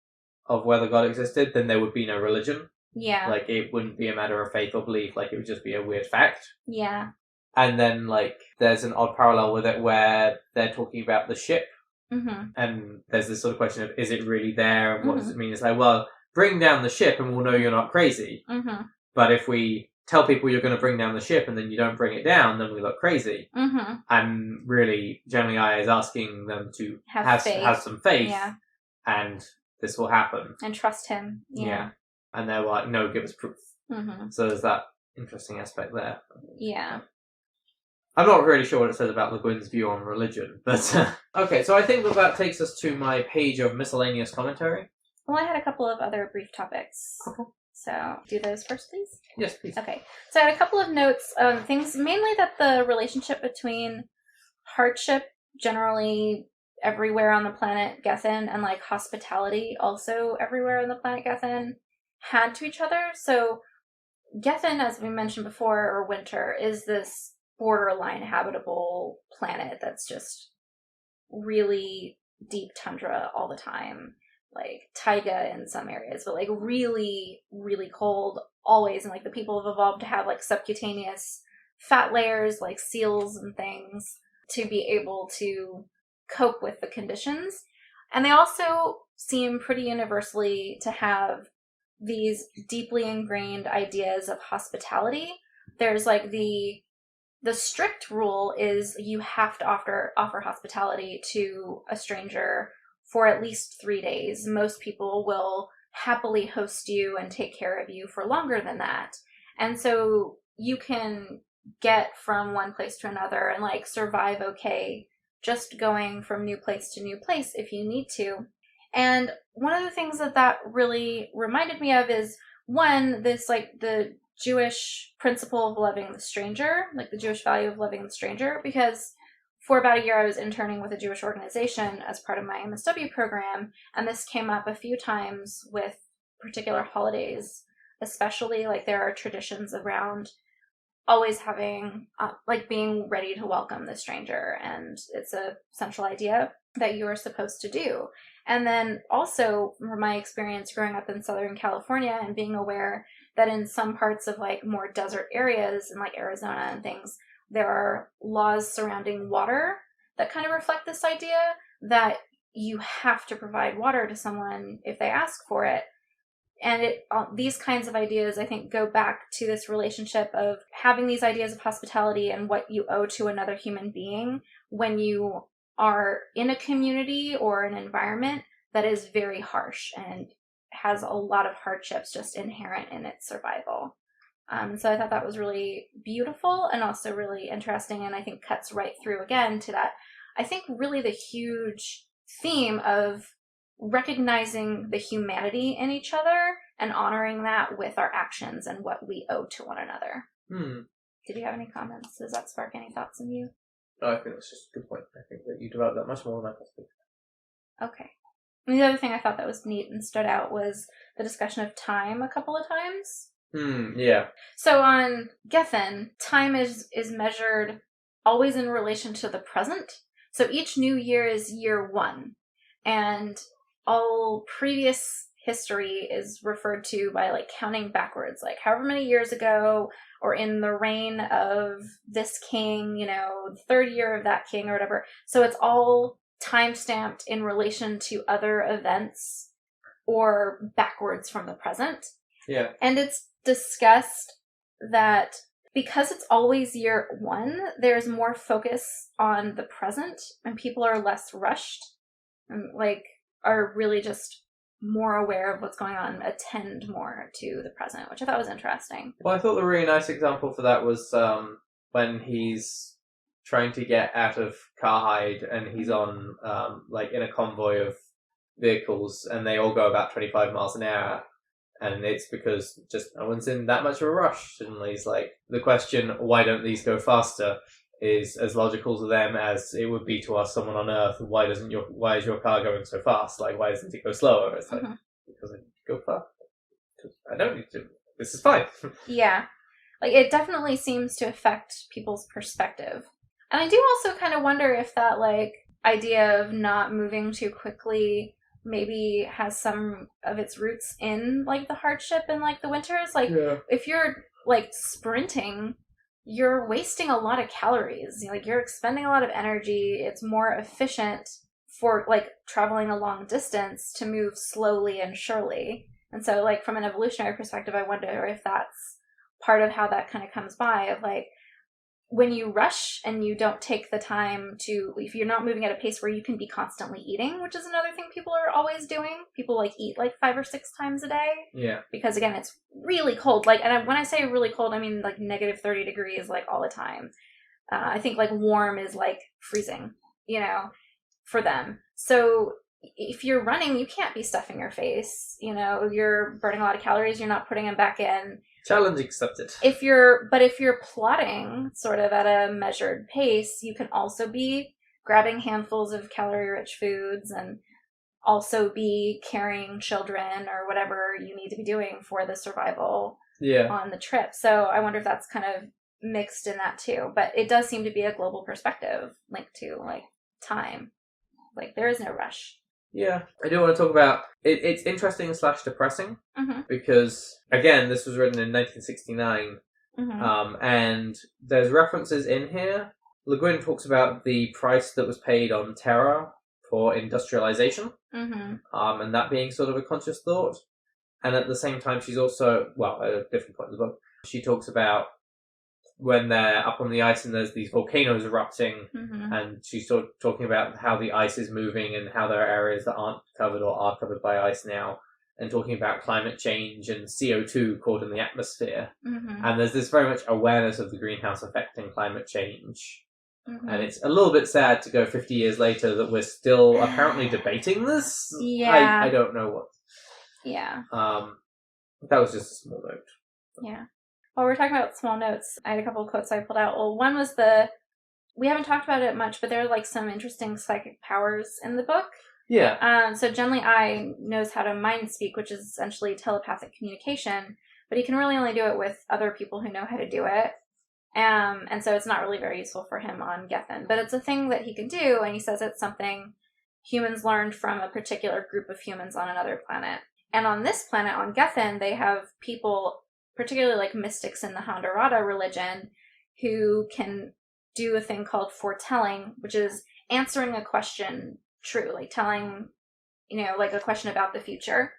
of whether God existed, then there would be no religion. Yeah. Like, it wouldn't be a matter of faith or belief, like, it would just be a weird fact. Yeah. And then, like, there's an odd parallel with it where they're talking about the ship, and there's this sort of question of, is it really there, and what does it mean? It's like, well, bring down the ship and we'll know you're not crazy. But if we tell people you're going to bring down the ship and then you don't bring it down, then we look crazy. And really, Generally I is asking them to have some faith, and this will happen. And trust him. Yeah. And they're like, no, give us proof. So there's that interesting aspect there. Yeah. I'm not really sure what it says about Le Guin's view on religion, but okay, so I think that takes us to my page of miscellaneous commentary. Well, I had a couple of other brief topics. Okay. So, do those first, please? Yes, please. Okay. So I had a couple of notes of things, mainly that the relationship between hardship generally everywhere on the planet Gethin and like hospitality also everywhere on the planet Gethin had to each other. So Gethin, as we mentioned before, or Winter, is this borderline habitable planet that's just really deep tundra all the time. Like taiga in some areas, but like really, really cold always. And like the people have evolved to have like subcutaneous fat layers like seals and things to be able to cope with the conditions. And they also seem pretty universally to have these deeply ingrained ideas of hospitality. There's like the strict rule is you have to offer hospitality to a stranger for at least 3 days. Most people will happily host you and take care of you for longer than that. And so you can get from one place to another and like survive okay just going from new place to new place if you need to. And one of the things that really reminded me of is, one, this like the Jewish principle of loving the stranger, like the Jewish value of loving the stranger, because for about a year I was interning with a Jewish organization as part of my MSW program, and this came up a few times with particular holidays, especially like there are traditions around always having, like being ready to welcome the stranger, and it's a central idea that you are supposed to do. And then also from my experience growing up in Southern California and being aware that in some parts of like more desert areas in like Arizona and things, there are laws surrounding water that kind of reflect this idea that you have to provide water to someone if they ask for it. And these kinds of ideas, I think, go back to this relationship of having these ideas of hospitality and what you owe to another human being when you are in a community or an environment that is very harsh and has a lot of hardships just inherent in its survival. So I thought that was really beautiful and also really interesting, and I think cuts right through again to that, I think, really the huge theme of recognizing the humanity in each other and honoring that with our actions and what we owe to one another. Did you have any comments? Does that spark any thoughts in you? I think that's just a good point. I think that you developed that much more than I possibly could. Okay. And the other thing I thought that was neat and stood out was the discussion of time a couple of times. Yeah. So on Gethin, time is measured always in relation to the present. So each new year is year one. And all previous history is referred to by like counting backwards, like however many years ago, or in the reign of this king, the third year of that king or whatever. So it's all time-stamped in relation to other events or backwards from the present. Yeah. And it's discussed that because it's always year one, there's more focus on the present and people are less rushed and like are really just more aware of what's going on, attend more to the present, which I thought was interesting. Well, I thought the really nice example for that was when he's trying to get out of Carhide and he's on in a convoy of vehicles and they all go about 25 miles an hour, and it's because just no one's in that much of a rush. And he's like, the question, why don't these go faster, is as logical to them as it would be to us, someone on Earth. Why is your car going so fast? Like, why doesn't it go slower? It's like, because I need to go fast. I don't need to. This is fine. Yeah. Like, it definitely seems to affect people's perspective. And I do also kind of wonder if that, like, idea of not moving too quickly maybe has some of its roots in, like, the hardship in, like, the winters. Like, if you're, like, sprinting, you're wasting a lot of calories. Like, you're expending a lot of energy. It's more efficient for, like, traveling a long distance to move slowly and surely. And so, like, from an evolutionary perspective, I wonder if that's part of how that kind of comes by, of, like, when you rush and you don't take the time to, if you're not moving at a pace where you can be constantly eating, which is another thing people are always doing. People, like, eat, like, 5 or 6 times a day. Yeah. Because, again, it's really cold. Like, and when I say really cold, I mean, like, negative 30 degrees, like, all the time. I think, like, warm is, like, freezing, you know, for them. So if you're running, you can't be stuffing your face. You know, you're burning a lot of calories. You're not putting them back in. Challenge accepted. If you're plodding sort of at a measured pace, you can also be grabbing handfuls of calorie-rich foods and also be carrying children or whatever you need to be doing for the survival on the trip. So I wonder if that's kind of mixed in that too. But it does seem to be a global perspective linked to, like, time. Like, there is no rush. Yeah, I do want to talk about it. It's interesting / depressing because, again, this was written in 1969, and there's references in here. Le Guin talks about the price that was paid on terror for industrialization, and that being sort of a conscious thought. And at the same time, she's also, well, at a different point in the book, she talks about when they're up on the ice and there's these volcanoes erupting, and she's sort of talking about how the ice is moving and how there are areas that aren't covered or are covered by ice now, and talking about climate change and CO2 caught in the atmosphere. And there's this very much awareness of the greenhouse effect and climate change. And it's a little bit sad to go 50 years later that we're still apparently debating this. Yeah. I don't know what. Yeah. That was just a small note. Yeah. While we're talking about small notes, I had a couple of quotes I pulled out. Well, one was we haven't talked about it much, but there are, like, some interesting psychic powers in the book. Yeah. So Genly I knows how to mind speak, which is essentially telepathic communication, but he can really only do it with other people who know how to do it. And so it's not really very useful for him on Gethin. But it's a thing that he can do, and he says it's something humans learned from a particular group of humans on another planet. And on this planet, on Gethin, they have people, particularly, like, mystics in the Handarada religion, who can do a thing called foretelling, which is answering a question true, like telling, you know, like, a question about the future.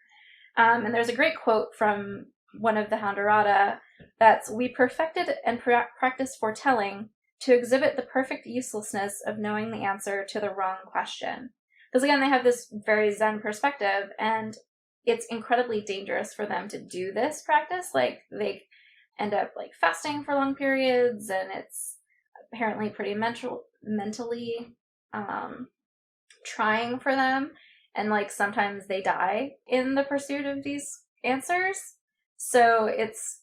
And there's a great quote from one of the Handarada that's, "We perfected and practiced foretelling to exhibit the perfect uselessness of knowing the answer to the wrong question." Because, again, they have this very Zen perspective, and it's incredibly dangerous for them to do this practice. Like, they end up, like, fasting for long periods, and it's apparently pretty mentally trying for them. And, like, sometimes they die in the pursuit of these answers. So it's,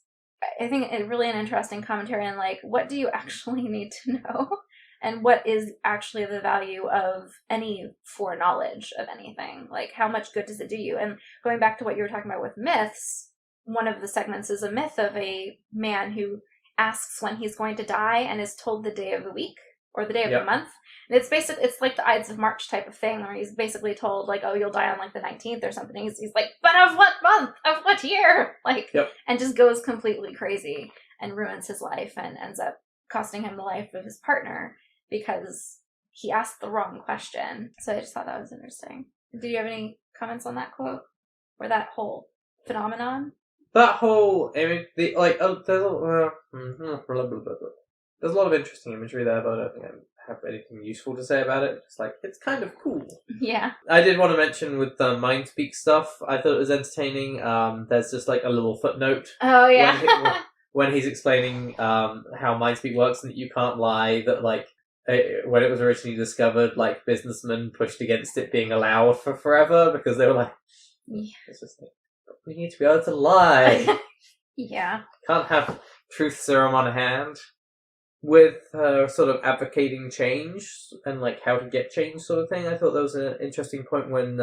I think, really an interesting commentary on, like, what do you actually need to know? And what is actually the value of any foreknowledge of anything? Like, how much good does it do you? And going back to what you were talking about with myths, one of the segments is a myth of a man who asks when he's going to die and is told the day of the week or the day of the month. And it's basically, it's like the Ides of March type of thing, where he's basically told, like, oh, you'll die on, like, the 19th or something. He's like, but of what month? Of what year? Like, and just goes completely crazy and ruins his life and ends up costing him the life of his partner, because he asked the wrong question. So I just thought that was interesting. Do you have any comments on that quote? Or that whole phenomenon? That whole image, there's a lot of interesting imagery there, but I don't think I have anything useful to say about it. It's like, it's kind of cool. Yeah. I did want to mention with the Mindspeak stuff, I thought it was entertaining. There's just like a little footnote. Oh, yeah. When he's explaining how Mindspeak works and that you can't lie, that like when it was originally discovered, like businessmen pushed against it being allowed for forever because they were like, it's just like, we need to be able to lie. Yeah. Can't have truth serum on hand. With her sort of advocating change and like how to get change sort of thing, I thought that was an interesting point when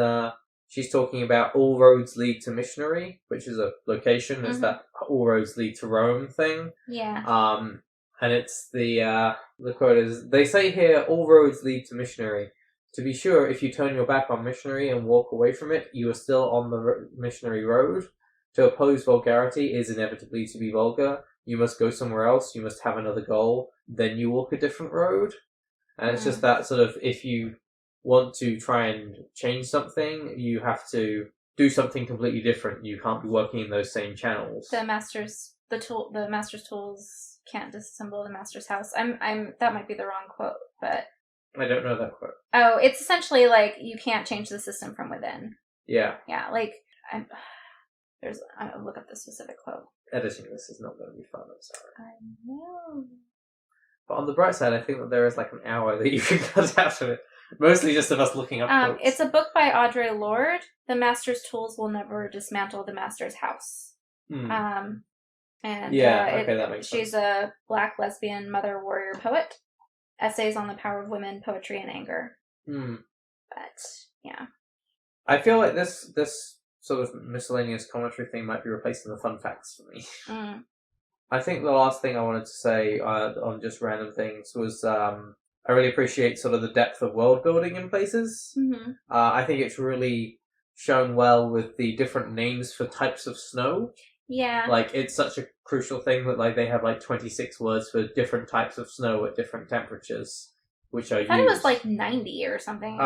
she's talking about all roads lead to missionary, which is a location. It's that all roads lead to Rome thing. Yeah. And it's the quote is, they say here, all roads lead to missionary. To be sure, if you turn your back on missionary and walk away from it, you are still on the missionary road. To oppose vulgarity is inevitably to be vulgar. You must go somewhere else. You must have another goal. Then you walk a different road. And it's just that sort of, if you want to try and change something, you have to do something completely different. You can't be working in those same channels. The master's tools can't disassemble the master's house. That might be the wrong quote, but I don't know that quote. Oh, it's essentially like you can't change the system from within. Yeah. Yeah, like I'll look up the specific quote. Editing this is not going to be fun, I'm sorry. I know. But on the bright side, I think that there is like an hour that you can cut out of it. Mostly just of us looking up quotes. It's a book by Audre Lorde. The Master's Tools Will Never Dismantle the Master's House. Okay, that makes sense. She's a Black lesbian mother warrior poet. Essays on the power of women, poetry, and anger. But yeah, I feel like this sort of miscellaneous commentary thing might be replacing the fun facts for me. I think the last thing I wanted to say on just random things was I really appreciate sort of the depth of world building in places. I think it's really shown well with the different names for types of snow. Yeah. Like, it's such a crucial thing that like they have like 26 words for different types of snow at different temperatures, which are used. I thought it was like 90 or something.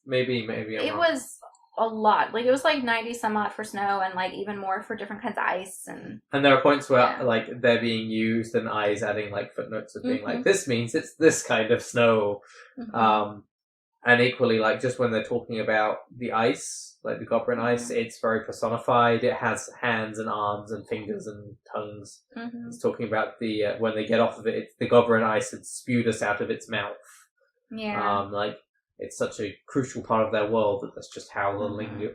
Maybe it was a lot. Like, it was like 90 some odd for snow and like even more for different kinds of ice. And there are points where like they're being used and I's adding like footnotes of being like, this means it's this kind of snow. And equally, like, just when they're talking about the ice, like the goblin ice, it's very personified. It has hands and arms and fingers and tongues. It's talking about the when they get off of it, it's the goblin ice had spewed us out of its mouth. Yeah. Like, it's such a crucial part of their world that that's just how the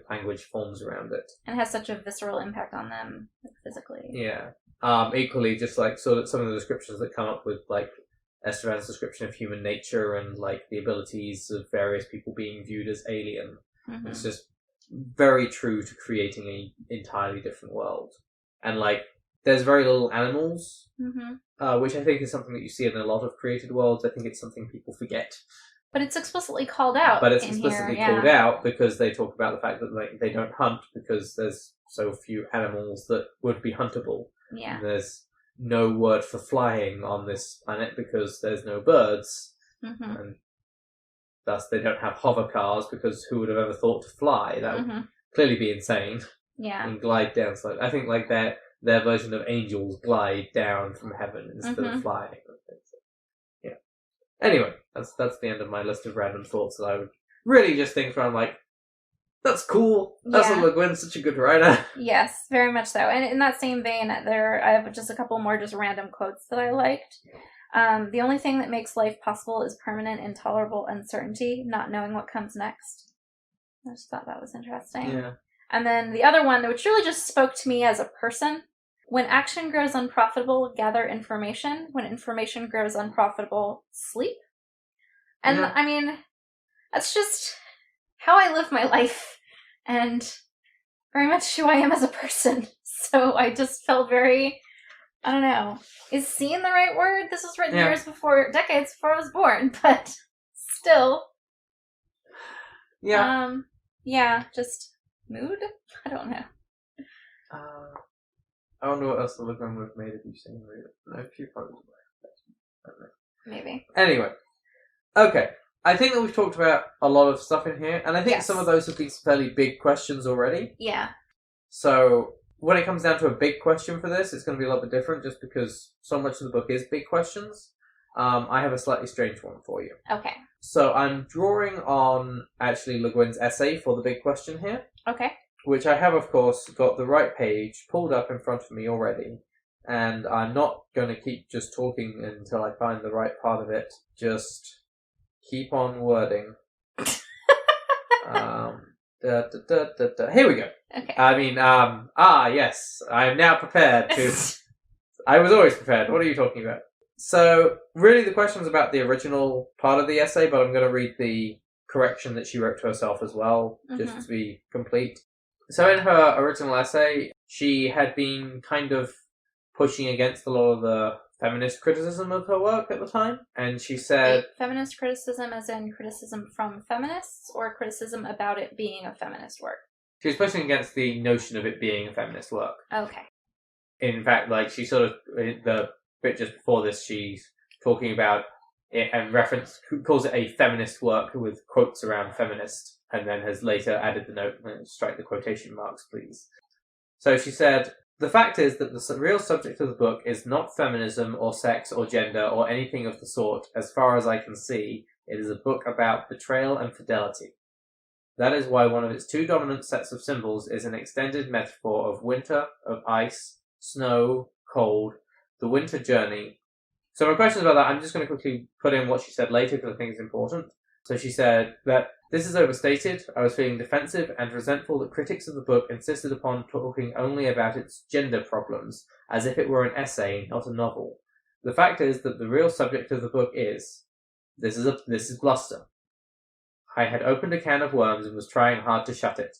language forms around it. And has such a visceral impact on them physically. Yeah. Equally, just like sort of some of the descriptions that come up with like Estevan's description of human nature and like the abilities of various people being viewed as alien. It's just very true to creating an entirely different world. And like, there's very little animals, which I think is something that you see in a lot of created worlds. I think it's something people forget. But it's explicitly called out. But it's explicitly called out because they talk about the fact that like they don't hunt because there's so few animals that would be huntable. Yeah. And there's no word for flying on this planet because there's no birds. And thus they don't have hover cars because who would have ever thought to fly? That would clearly be insane. Yeah. And glide down. So I think like their version of angels glide down from heaven instead of flying. Yeah. Anyway, that's the end of my list of random thoughts that I would really just think where I'm like, that's cool. Ursula Le Guin's such a good writer. Yes, very much so. And in that same vein, I have just a couple more just random quotes that I liked. The only thing that makes life possible is permanent, intolerable uncertainty, not knowing what comes next. I just thought that was interesting. Yeah. And then the other one, which really just spoke to me as a person. When action grows unprofitable, gather information. When information grows unprofitable, sleep. And I mean, that's just how I live my life. And very much who I am as a person. So I just felt very, I don't know, is seen the right word? This was written decades before I was born, but still. Yeah. Just mood? I don't know. I wonder what else the Le Guin would have made if you seen it. No, she probably would. I don't know. Maybe. Anyway. Okay. I think that we've talked about a lot of stuff in here, and I think some of those have been fairly big questions already. Yeah. So, when it comes down to a big question for this, it's going to be a little bit different, just because so much of the book is big questions. I have a slightly strange one for you. Okay. So I'm drawing on, actually, Le Guin's essay for the big question here. Okay. Which I have, of course, got the right page pulled up in front of me already. And I'm not going to keep just talking until I find the right part of it. Just keep on wording. Here we go. Okay. I mean, yes. I am now prepared to... I was always prepared. What are you talking about? So, really the question's about the original part of the essay, but I'm going to read the correction that she wrote to herself as well, just to be complete. So in her original essay, she had been kind of pushing against a lot of the feminist criticism of her work at the time, and she said... Wait, feminist criticism as in criticism from feminists, or criticism about it being a feminist work? She was pushing against the notion of it being a feminist work. Okay. In fact, like, she sort of... The bit just before this, she's talking about it and calls it a feminist work with quotes around feminist, and then has later added the note, strike the quotation marks, please. So she said, "The fact is that the real subject of the book is not feminism or sex or gender or anything of the sort. As far as I can see, it is a book about betrayal and fidelity. That is why one of its two dominant sets of symbols is an extended metaphor of winter, of ice, snow, cold, the winter journey." So my questions about that, I'm just going to quickly put in what she said later because I think it's important. So she said that this is overstated. I was feeling defensive and resentful that critics of the book insisted upon talking only about its gender problems, as if it were an essay, not a novel. The fact is that the real subject of the book is... This is bluster. I had opened a can of worms and was trying hard to shut it.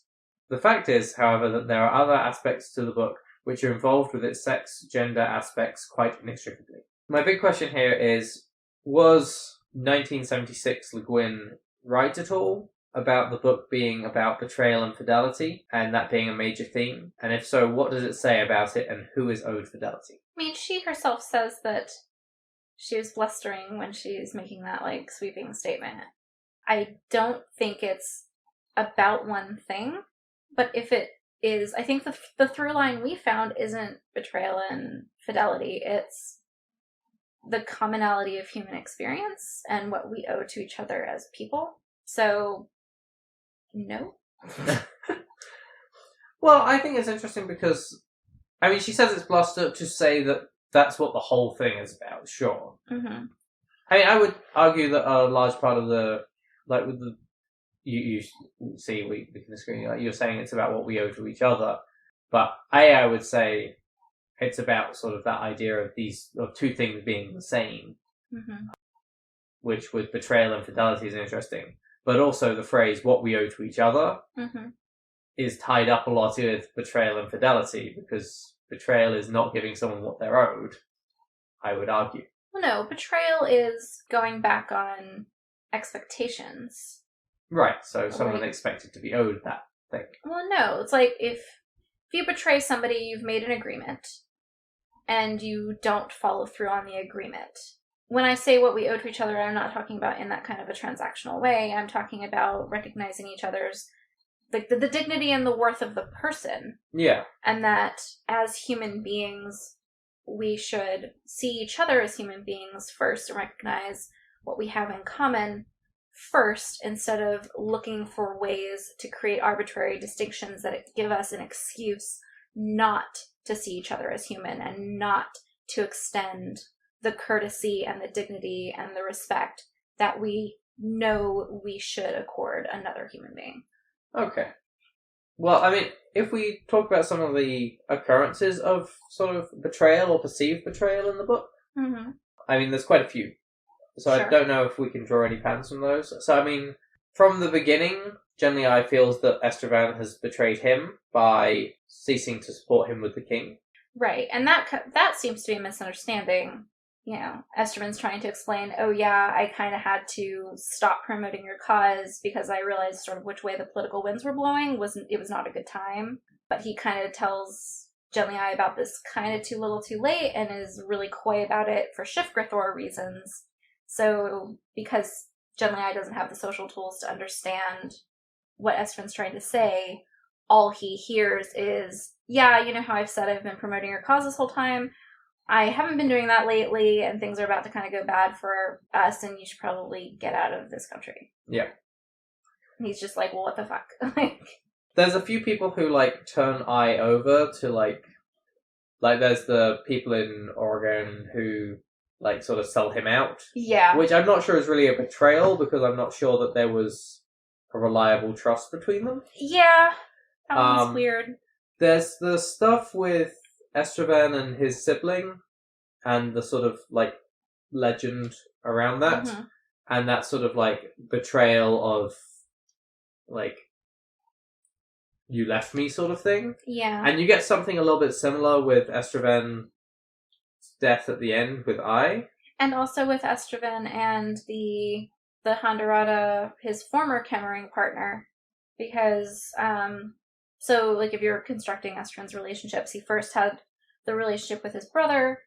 The fact is, however, that there are other aspects to the book which are involved with its sex-gender aspects quite inextricably. My big question here is, was 1976 Le Guin right at all about the book being about betrayal and fidelity, and that being a major theme? And if so, what does it say about it, and who is owed fidelity? I mean, she herself says that she was blustering when she's making that, like, sweeping statement. I don't think it's about one thing, but if it is, I think the through line we found isn't betrayal and fidelity, it's the commonality of human experience and what we owe to each other as people. So, no. Well, I think it's interesting because, I mean, she says it's bluster to say that that's what the whole thing is about, sure. Mm-hmm. I mean, I would argue that a large part of the, like, with the, you see, we can disagree, like, you're saying it's about what we owe to each other, but I would say it's about sort of that idea of two things being the same, which with betrayal and fidelity is interesting, but also the phrase "what we owe to each other" is tied up a lot with betrayal and fidelity, because betrayal is not giving someone what they're owed, I would argue. Well, no, betrayal is going back on expectations. Right, so someone expected to be owed that thing. Well, no, it's like if you betray somebody, you've made an agreement, and you don't follow through on the agreement. When I say what we owe to each other, I'm not talking about in that kind of a transactional way. I'm talking about recognizing each other's, like, the dignity and the worth of the person. Yeah. And that as human beings, we should see each other as human beings first and recognize what we have in common first, instead of looking for ways to create arbitrary distinctions that give us an excuse not to see each other as human and not to extend the courtesy and the dignity and the respect that we know we should accord another human being. Okay. Well, I mean, if we talk about some of the occurrences of sort of betrayal or perceived betrayal in the book, I mean, there's quite a few. So sure. I don't know if we can draw any patterns from those. So, I mean, from the beginning, Zhenli Ai feels that Estevan has betrayed him by ceasing to support him with the king. Right, and that seems to be a misunderstanding. You know, Estevan's trying to explain, oh yeah, I kind of had to stop promoting your cause because I realized sort of which way the political winds were blowing. It was not a good time. But he kind of tells Zhenli Ai about this kind of too little too late and is really coy about it for Shifgrithor reasons. So, because Zhenli Ai doesn't have the social tools to understand what Estevan's trying to say, all he hears is, yeah, you know how I've said I've been promoting your cause this whole time? I haven't been doing that lately, and things are about to kind of go bad for us, and you should probably get out of this country. Yeah. And he's just like, well, what the fuck? Like, there's a few people who, like, turn I over to, like, there's the people in Oregon who, like, sort of sell him out. yeah. Which I'm not sure is really a betrayal, because I'm not sure that there was a reliable trust between them. Yeah. That was weird. There's the stuff with Estraven and his sibling, and the sort of, like, legend around that. Mm-hmm. And that sort of, like, betrayal of, like, you left me sort of thing. Yeah. And you get something a little bit similar with Estraven's death at the end with I. And also with Estraven and the Honorata, his former Cammering partner. Because, so, like, if you're constructing Estraven's relationships, he first had the relationship with his brother,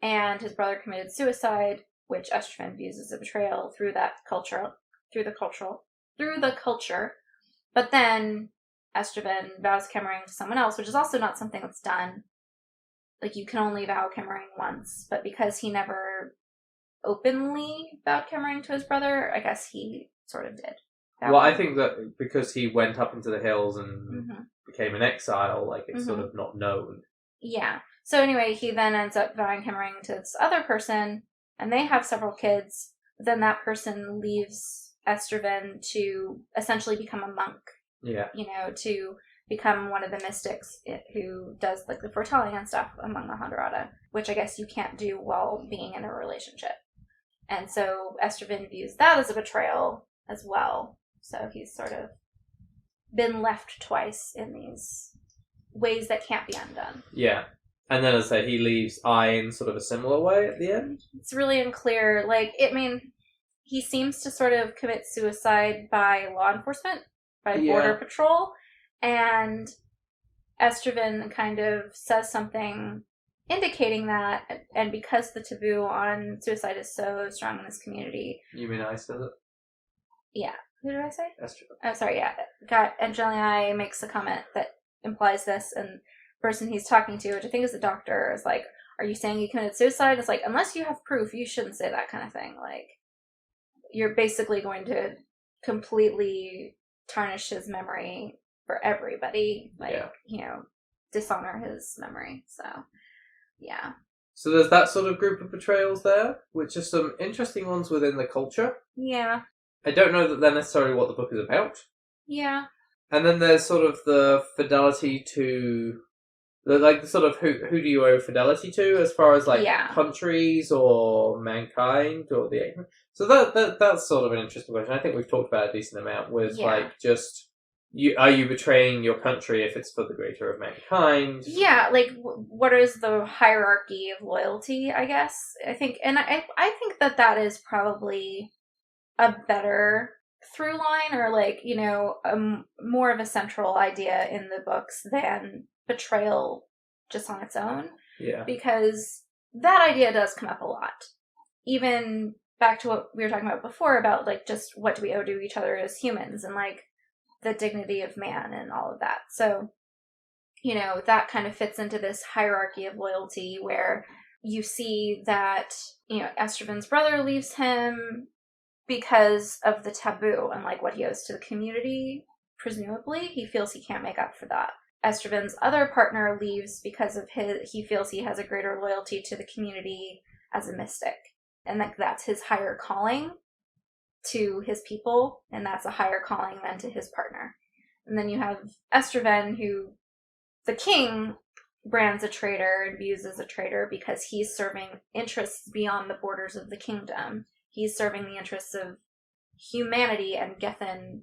and his brother committed suicide, which Estraven views as a betrayal through the culture. But then Estraven vows Cammering to someone else, which is also not something that's done. Like, you can only vow Cammering once, but because he never openly vowed Cammering to his brother, I guess he sort of did. I think that because he went up into the hills and mm-hmm. became an exile, like, it's mm-hmm. sort of not known. Yeah. So anyway, he then ends up vowing Cammering to this other person, and they have several kids. But then that person leaves Estraven to essentially become a monk. Yeah. You know, to become one of the mystics who does, like, the foretelling and stuff among the Honorata, which I guess you can't do while being in a relationship. And so Estraven views that as a betrayal as well. So he's sort of been left twice in these ways that can't be undone. Yeah. And then, as I say, he leaves I in sort of a similar way at the end. It's really unclear. Like, he seems to sort of commit suicide by law enforcement, by border patrol, and Estraven kind of says something indicating that, and because the taboo on suicide is so strong in this community... You mean I said it? Yeah. Who did I say? Estraven. Oh, sorry, yeah. And Jelly makes a comment that implies this, and the person he's talking to, which I think is the doctor, is like, are you saying he committed suicide? It's like, unless you have proof, you shouldn't say that kind of thing. Like, you're basically going to completely tarnish his memory for everybody. Like, you know, dishonor his memory. So, yeah. So there's that sort of group of betrayals there, which are some interesting ones within the culture. Yeah. I don't know that they're necessarily what the book is about. Yeah. And then there's sort of the fidelity to... Like, the sort of who do you owe fidelity to as far as, like, countries or mankind or the... So that's sort of an interesting question. I think we've talked about a decent amount with, like, just... Are you betraying your country if it's for the greater of mankind? Yeah, like, what is the hierarchy of loyalty, I guess? I think, and I think that is probably a better through line, or, like, you know, more of a central idea in the books than betrayal just on its own. Yeah. Because that idea does come up a lot. Even back to what we were talking about before about, like, just what do we owe to each other as humans, and, like, the dignity of man and all of that. So, you know, that kind of fits into this hierarchy of loyalty where you see that, you know, Estraven's brother leaves him because of the taboo and, like, what he owes to the community. Presumably, he feels he can't make up for that. Estraven's other partner leaves because of he feels he has a greater loyalty to the community as a mystic. And that's his higher calling to his people, and that's a higher calling than to his partner. And then you have Estraven, who the king brands a traitor and views as a traitor because he's serving interests beyond the borders of the kingdom. He's serving the interests of humanity and Gethin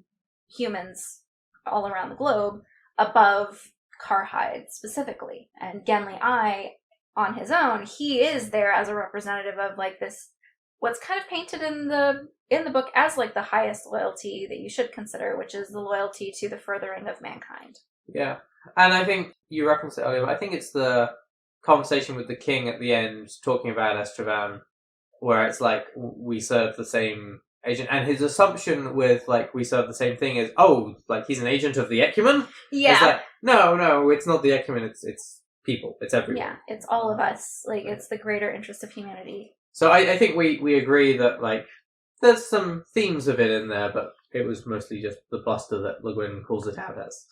humans all around the globe above Karhide specifically. And Genly I, on his own, he is there as a representative of, like, this, what's kind of painted in the book as, like, the highest loyalty that you should consider, which is the loyalty to the furthering of mankind. Yeah. And I think you referenced it earlier, but I think it's the conversation with the king at the end talking about Estraven, where it's like, we serve the same agent, and his assumption with, like, we serve the same thing is, oh, like, he's an agent of the Ecumen? Yeah. It's like, no, it's not the Ecumen, it's people. It's everyone. Yeah, it's all of us. Like, it's the greater interest of humanity. So I think we agree that, like, there's some themes of it in there, but it was mostly just the bluster that Le Guin calls it out as.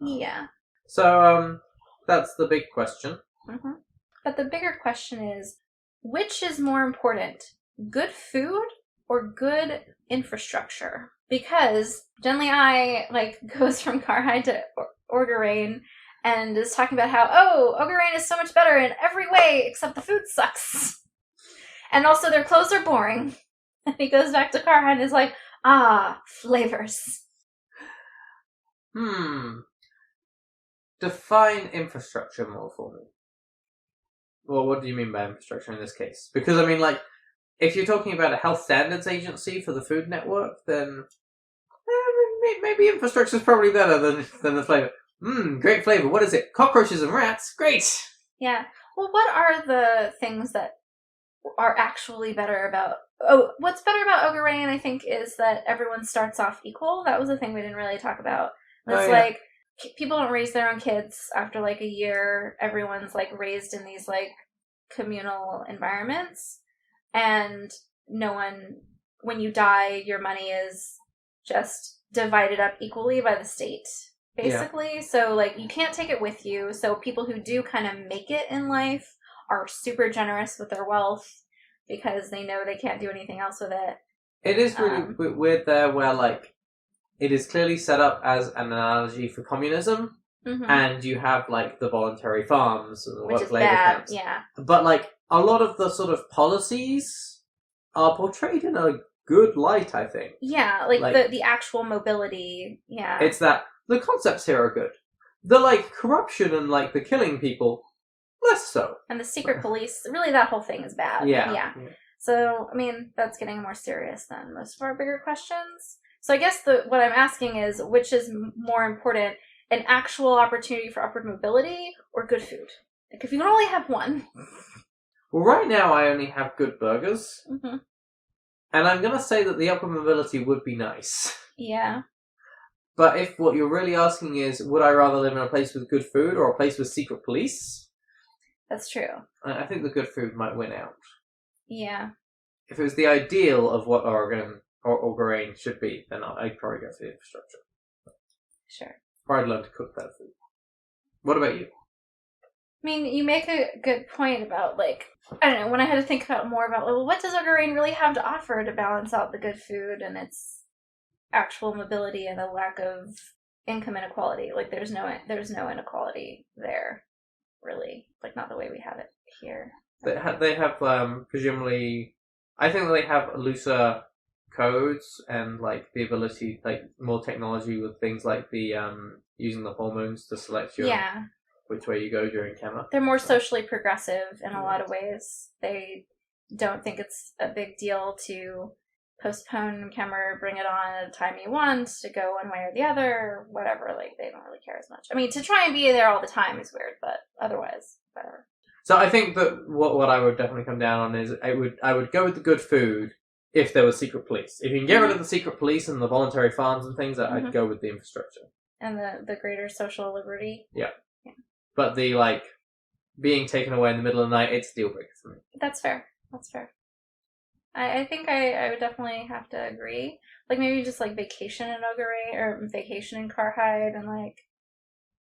Yeah. So, that's the big question. Mm-hmm. But the bigger question is, which is more important? Good food or good infrastructure? Because Genly I, like, goes from Karhide to Orgarain and is talking about how, oh, Orgarain is so much better in every way except the food sucks. And also their clothes are boring. And he goes back to Karhide and is like, flavors. Define infrastructure more for me. Well, what do you mean by infrastructure in this case? Because, I mean, like, if you're talking about a health standards agency for the food network, then maybe infrastructure is probably better than the flavor. Great flavor. What is it? Cockroaches and rats? Great! Yeah. Well, what are the things that are actually better about... Oh, what's better about Orgarain, I think, is that everyone starts off equal. That was the thing we didn't really talk about. It's like, people don't raise their own kids after, like, a year. Everyone's, like, raised in these, like, communal environments. And no one... When you die, your money is just divided up equally by the state, basically. Yeah. So, like, you can't take it with you. So people who do kind of make it in life are super generous with their wealth because they know they can't do anything else with it. It is really weird there where, like, it is clearly set up as an analogy for communism, and you have, like, the voluntary farms and the which is labor bad, camps. yeah. But, like, a lot of the sort of policies are portrayed in a good light, I think. Yeah, like the actual mobility, yeah. It's that the concepts here are good. The, like, corruption and, like, the killing people, less so. And the secret police, really that whole thing is bad. Yeah. So, I mean, that's getting more serious than most of our bigger questions. So I guess what I'm asking is, which is more important, an actual opportunity for upward mobility or good food? Like, if you can only have one. Well, right now I only have good burgers. Mm-hmm. And I'm going to say that the upward mobility would be nice. Yeah. But if what you're really asking is, would I rather live in a place with good food or a place with secret police? That's true. I think the good food might win out. Yeah. If it was the ideal of what Oregon or Orgarain should be, then I'd probably go for the infrastructure. Sure. Or I'd learn to cook that food. What about you? I mean, you make a good point about, like, I don't know, when I had to think about more about, well, what does Orgarain really have to offer to balance out the good food and its actual mobility and the lack of income inequality? Like, there's no inequality there, really. Like, not the way we have it here. They have presumably, I think they have looser codes and, like, the ability, like, more technology with things like the using the hormones to select your which way you go during Kema. They're more socially progressive in a lot of ways. They don't think it's a big deal to postpone Kema or bring it on at a time you want, to go one way or the other, or whatever. Like, they don't really care as much. I mean, to try and be there all the time is weird, but otherwise, whatever. So I think that what I would definitely come down on is I would go with the good food if there was secret police. If you can get rid of the secret police and the voluntary farms and things, I'd go with the infrastructure. And the greater social liberty. Yeah. But the, like, being taken away in the middle of the night, it's a deal breaker for me. That's fair. I think I would definitely have to agree. Like, maybe just, like, vacation in Orgarain, or vacation in Karhide, and, like,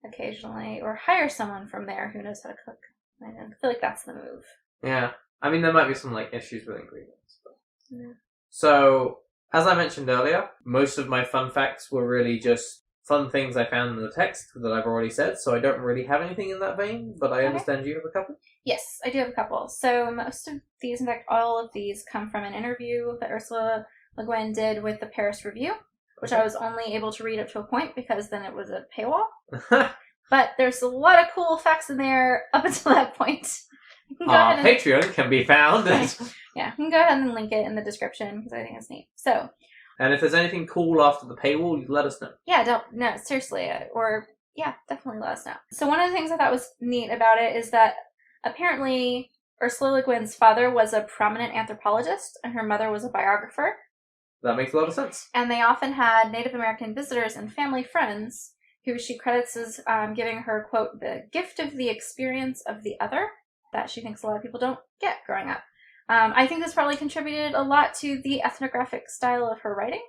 occasionally, or hire someone from there who knows how to cook. I feel like that's the move. Yeah. I mean, there might be some, like, issues with ingredients. But... Yeah. So, as I mentioned earlier, most of my fun facts were really just fun things I found in the text that I've already said, so I don't really have anything in that vein, but I understand you have a couple? Yes, I do have a couple. So most of these, in fact, all of these come from an interview that Ursula Le Guin did with the Paris Review, which I was only able to read up to a point because then it was a paywall. But there's a lot of cool facts in there up until that point. Our Patreon can be found. Yeah, you can go ahead and link it in the description because I think it's neat. So... And if there's anything cool after the paywall, let us know. Yeah, no, seriously. Definitely let us know. So one of the things I thought was neat about it is that apparently Ursula Le Guin's father was a prominent anthropologist and her mother was a biographer. That makes a lot of sense. And they often had Native American visitors and family friends who she credits as giving her, quote, the gift of the experience of the other that she thinks a lot of people don't get growing up. I think this probably contributed a lot to the ethnographic style of her writing,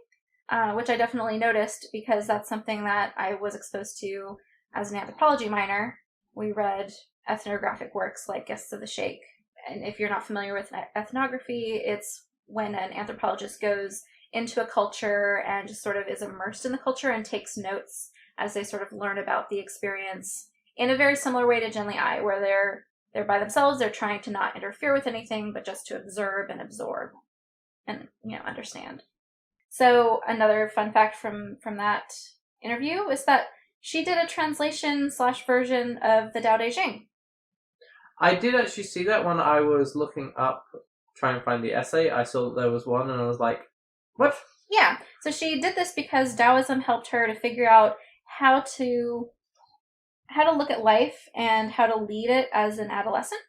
which I definitely noticed because that's something that I was exposed to as an anthropology minor. We read ethnographic works like Guests of the Sheikh. And if you're not familiar with ethnography, it's when an anthropologist goes into a culture and just sort of is immersed in the culture and takes notes as they sort of learn about the experience in a very similar way to Genly I, where they're by themselves, they're trying to not interfere with anything, but just to observe and absorb and, understand. So another fun fact from that interview is that she did a translation/version of the Tao Te Ching. I did actually see that when I was looking up, trying to find the essay. I saw that there was one, and I was like, what? Yeah, so she did this because Taoism helped her to figure out how to look at life and how to lead it as an adolescent.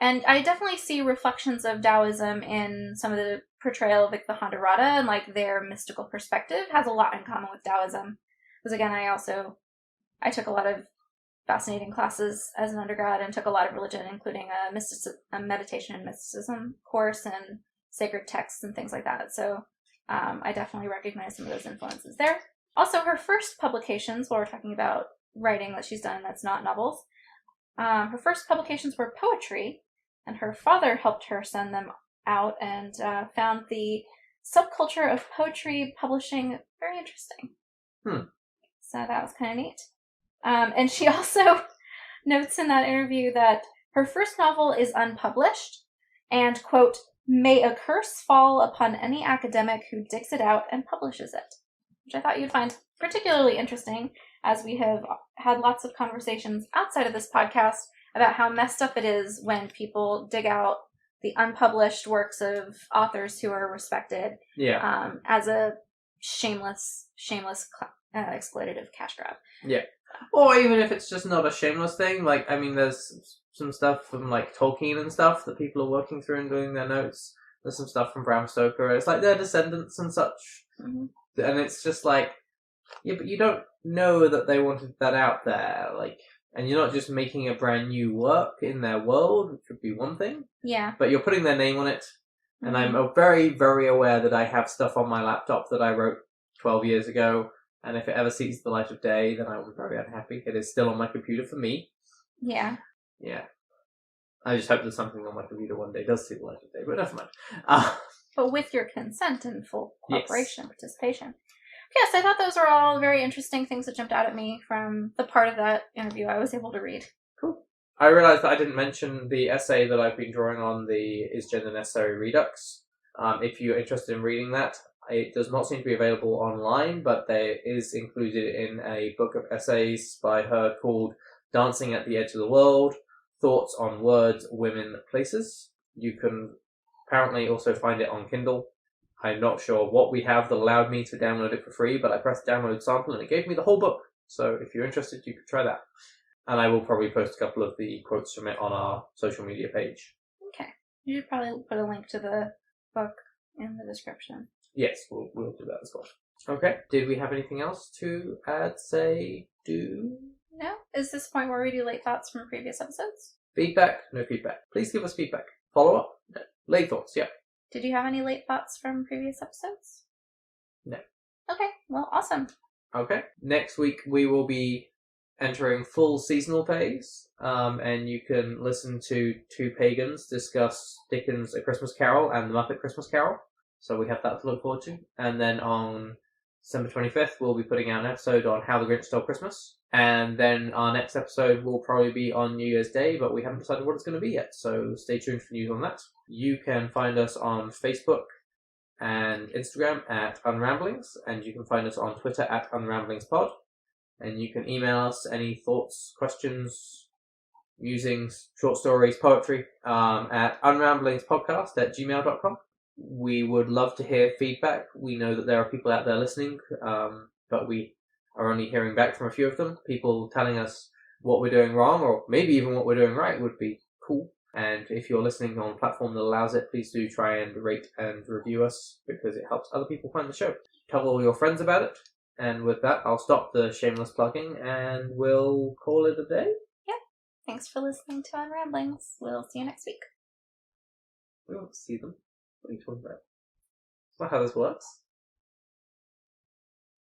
And I definitely see reflections of Taoism in some of the portrayal of like the Hondarada, and like their mystical perspective has a lot in common with Taoism. Because again, I took a lot of fascinating classes as an undergrad and took a lot of religion, including a meditation and mysticism course and sacred texts and things like that. So I definitely recognize some of those influences there. Also, her first publications, while we're talking about writing that she's done that's not novels, her first publications were poetry, and her father helped her send them out and found the subculture of poetry publishing very interesting. So that was kind of neat. And she also notes in that interview that her first novel is unpublished and, quote, may a curse fall upon any academic who digs it out and publishes it, which I thought you'd find particularly interesting, as we have had lots of conversations outside of this podcast about how messed up it is when people dig out the unpublished works of authors who are respected as a shameless exploitative cash grab. Yeah. Or even if it's just not a shameless thing, like, I mean, there's some stuff from, like, Tolkien and stuff that people are working through and doing their notes. There's some stuff from Bram Stoker. It's like their descendants and such. And it's just like, yeah, but you don't know that they wanted that out there, like, and you're not just making a brand new work in their world, which would be one thing. Yeah. But you're putting their name on it. And I'm very, very aware that I have stuff on my laptop that I wrote 12 years ago. And if it ever sees the light of day, then I will be very unhappy. It is still on my computer for me. Yeah. Yeah. I just hope that something on my computer one day does see the light of day, but never mind. But with your consent and full cooperation and participation. Yes, I thought those were all very interesting things that jumped out at me from the part of that interview I was able to read. Cool. I realised that I didn't mention the essay that I've been drawing on, the Is Gender Necessary Redux. If you're interested in reading that, it does not seem to be available online, but there is included in a book of essays by her called Dancing at the Edge of the World, Thoughts on Words, Women, Places. You can apparently also find it on Kindle. I'm not sure what we have that allowed me to download it for free, but I pressed download sample and it gave me the whole book. So if you're interested, you could try that. And I will probably post a couple of the quotes from it on our social media page. Okay. You should probably put a link to the book in the description. Yes, we'll do that as well. Okay. Did we have anything else to add, say, do? No? Is this the point where we do late thoughts from previous episodes? Feedback? No feedback. Please give us feedback. Follow up? No. Late thoughts, yeah. Did you have any late thoughts from previous episodes? No. Okay, well, awesome. Okay. Next week we will be entering full seasonal phase, and you can listen to two pagans discuss Dickens' A Christmas Carol and The Muppet Christmas Carol. So we have that to look forward to. And then on December 25th, we'll be putting out an episode on How the Grinch Stole Christmas. And then our next episode will probably be on New Year's Day, but we haven't decided what it's going to be yet. So stay tuned for news on that. You can find us on Facebook and Instagram at Unramblings, and you can find us on Twitter at UnramblingsPod. And you can email us any thoughts, questions, musings, short stories, poetry at unramblingspodcast@gmail.com. We would love to hear feedback. We know that there are people out there listening, but we are only hearing back from a few of them. People telling us what we're doing wrong, or maybe even what we're doing right, would be cool. And if you're listening on a platform that allows it, please do try and rate and review us, because it helps other people find the show. Tell all your friends about it. And with that, I'll stop the shameless plugging and we'll call it a day. Yep. Thanks for listening to Unramblings. We'll see you next week. We won't see them. What are you talking about? That's not how this works.